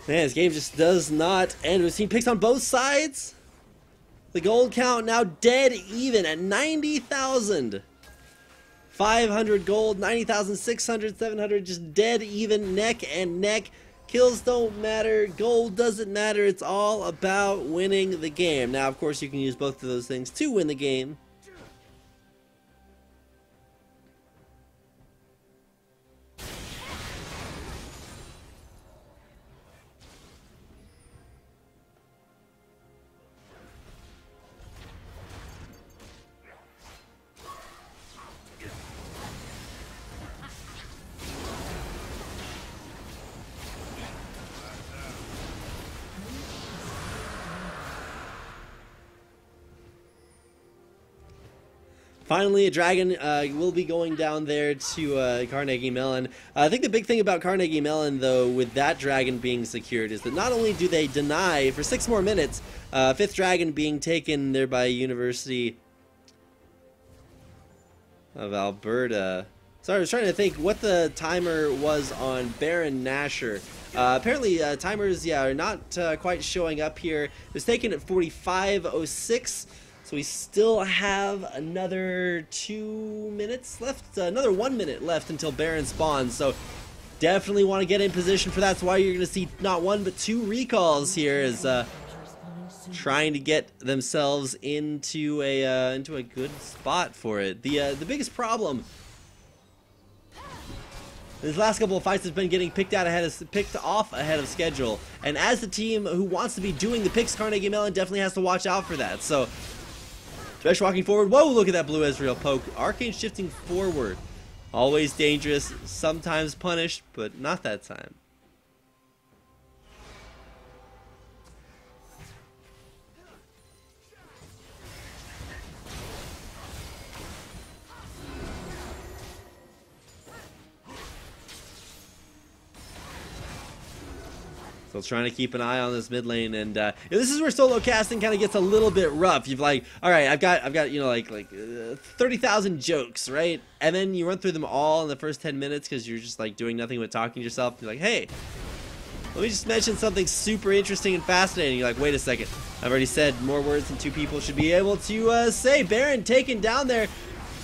Man, this game just does not end. We've seen picks on both sides. The gold count now dead even at 90,000. 500 gold, 90,600, 700, just dead even, neck and neck. Kills don't matter, gold doesn't matter. It's all about winning the game. Now, of course, you can use both of those things to win the game. Finally, a dragon will be going down there to Carnegie Mellon. I think the big thing about Carnegie Mellon, though, with that dragon being secured, is that not only do they deny for 6 more minutes, 5th dragon being taken there by University of Alberta. Sorry, I was trying to think what the timer was on Baron Nashor. Apparently, timers, are not quite showing up here. It was taken at 45:06. So we still have another 2 minutes left, another 1 minute left until Baron spawns. So definitely want to get in position for that. That's why you're going to see not 1 but 2 recalls here, as trying to get themselves into a good spot for it. The biggest problem these last couple of fights has been getting picked off ahead of schedule, and as the team who wants to be doing the picks, Carnegie Mellon definitely has to watch out for that. So Thresh walking forward. Whoa, look at that blue Ezreal poke. Arcane shifting forward. Always dangerous, sometimes punished, but not that time. So trying to keep an eye on this mid lane, and this is where solo casting kind of gets a little bit rough. You've like, all right, I've got you know like 30,000 jokes, right? And then you run through them all in the first 10 minutes because you're just like doing nothing but talking to yourself. You're like, hey, let me just mention something super interesting and fascinating. You're like, wait a second, I've already said more words than 2 people should be able to say. Baron taken down there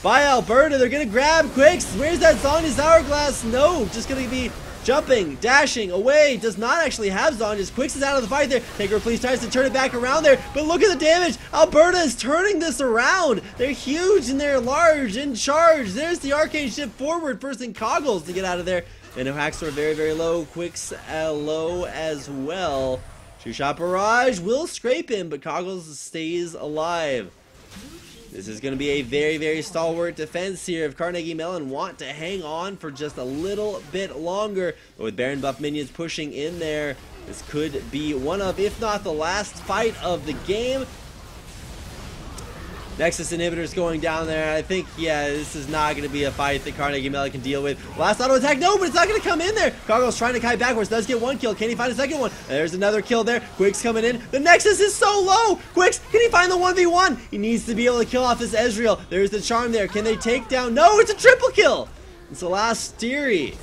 by Alberta. They're gonna grab Quicks. Where's that Zonya's hourglass? No, just gonna be jumping, dashing away, does not actually have Zonya's. Quicks is out of the fight there. Taker please tries to turn it back around there, but look at the damage. Alberta is turning this around. They're huge and they're large in charge. There's the arcane shift forward, forcing Coggles to get out of there. And hacks are very, very low. Quicks low as well. True shot barrage will scrape him, but Coggles stays alive. This is going to be a very, very stalwart defense here if Carnegie Mellon want to hang on for just a little bit longer. But with Baron buff minions pushing in there, this could be one of, if not the last fight of the game. Nexus inhibitors going down there. I think, yeah, this is not going to be a fight that Carnegie Mellon can deal with. Last auto attack, no, but it's not going to come in there. Cargo's trying to kite backwards, does get 1 kill. Can he find a second one? There's another kill there. Quicks coming in. The Nexus is so low. Quicks, can he find the 1v1? He needs to be able to kill off this Ezreal. There's the charm there. Can they take down? No, it's a triple kill. It's the last Styrie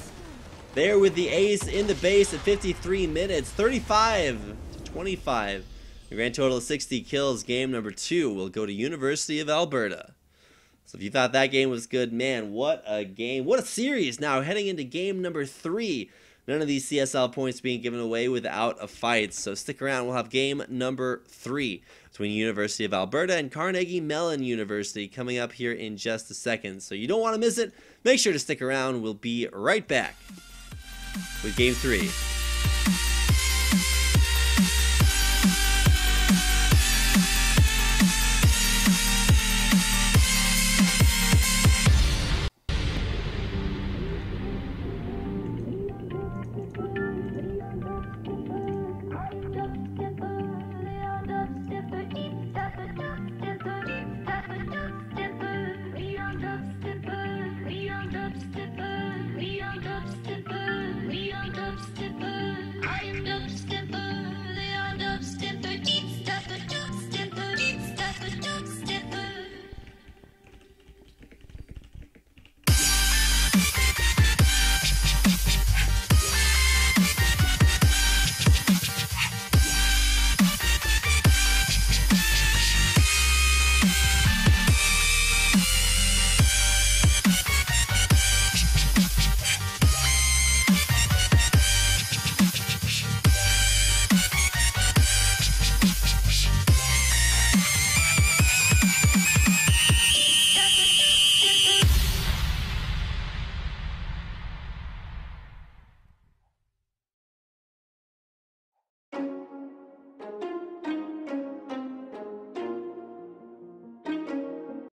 there with the ace in the base at 53 minutes, 35-25. The grand total of 60 kills. Game number 2 will go to University of Alberta. So if you thought that game was good, man, what a game. What a series. Now heading into game number 3. None of these CSL points being given away without a fight. So stick around. We'll have game number 3 between University of Alberta and Carnegie Mellon University coming up here in just a second. So you don't want to miss it. Make sure to stick around. We'll be right back with game 3.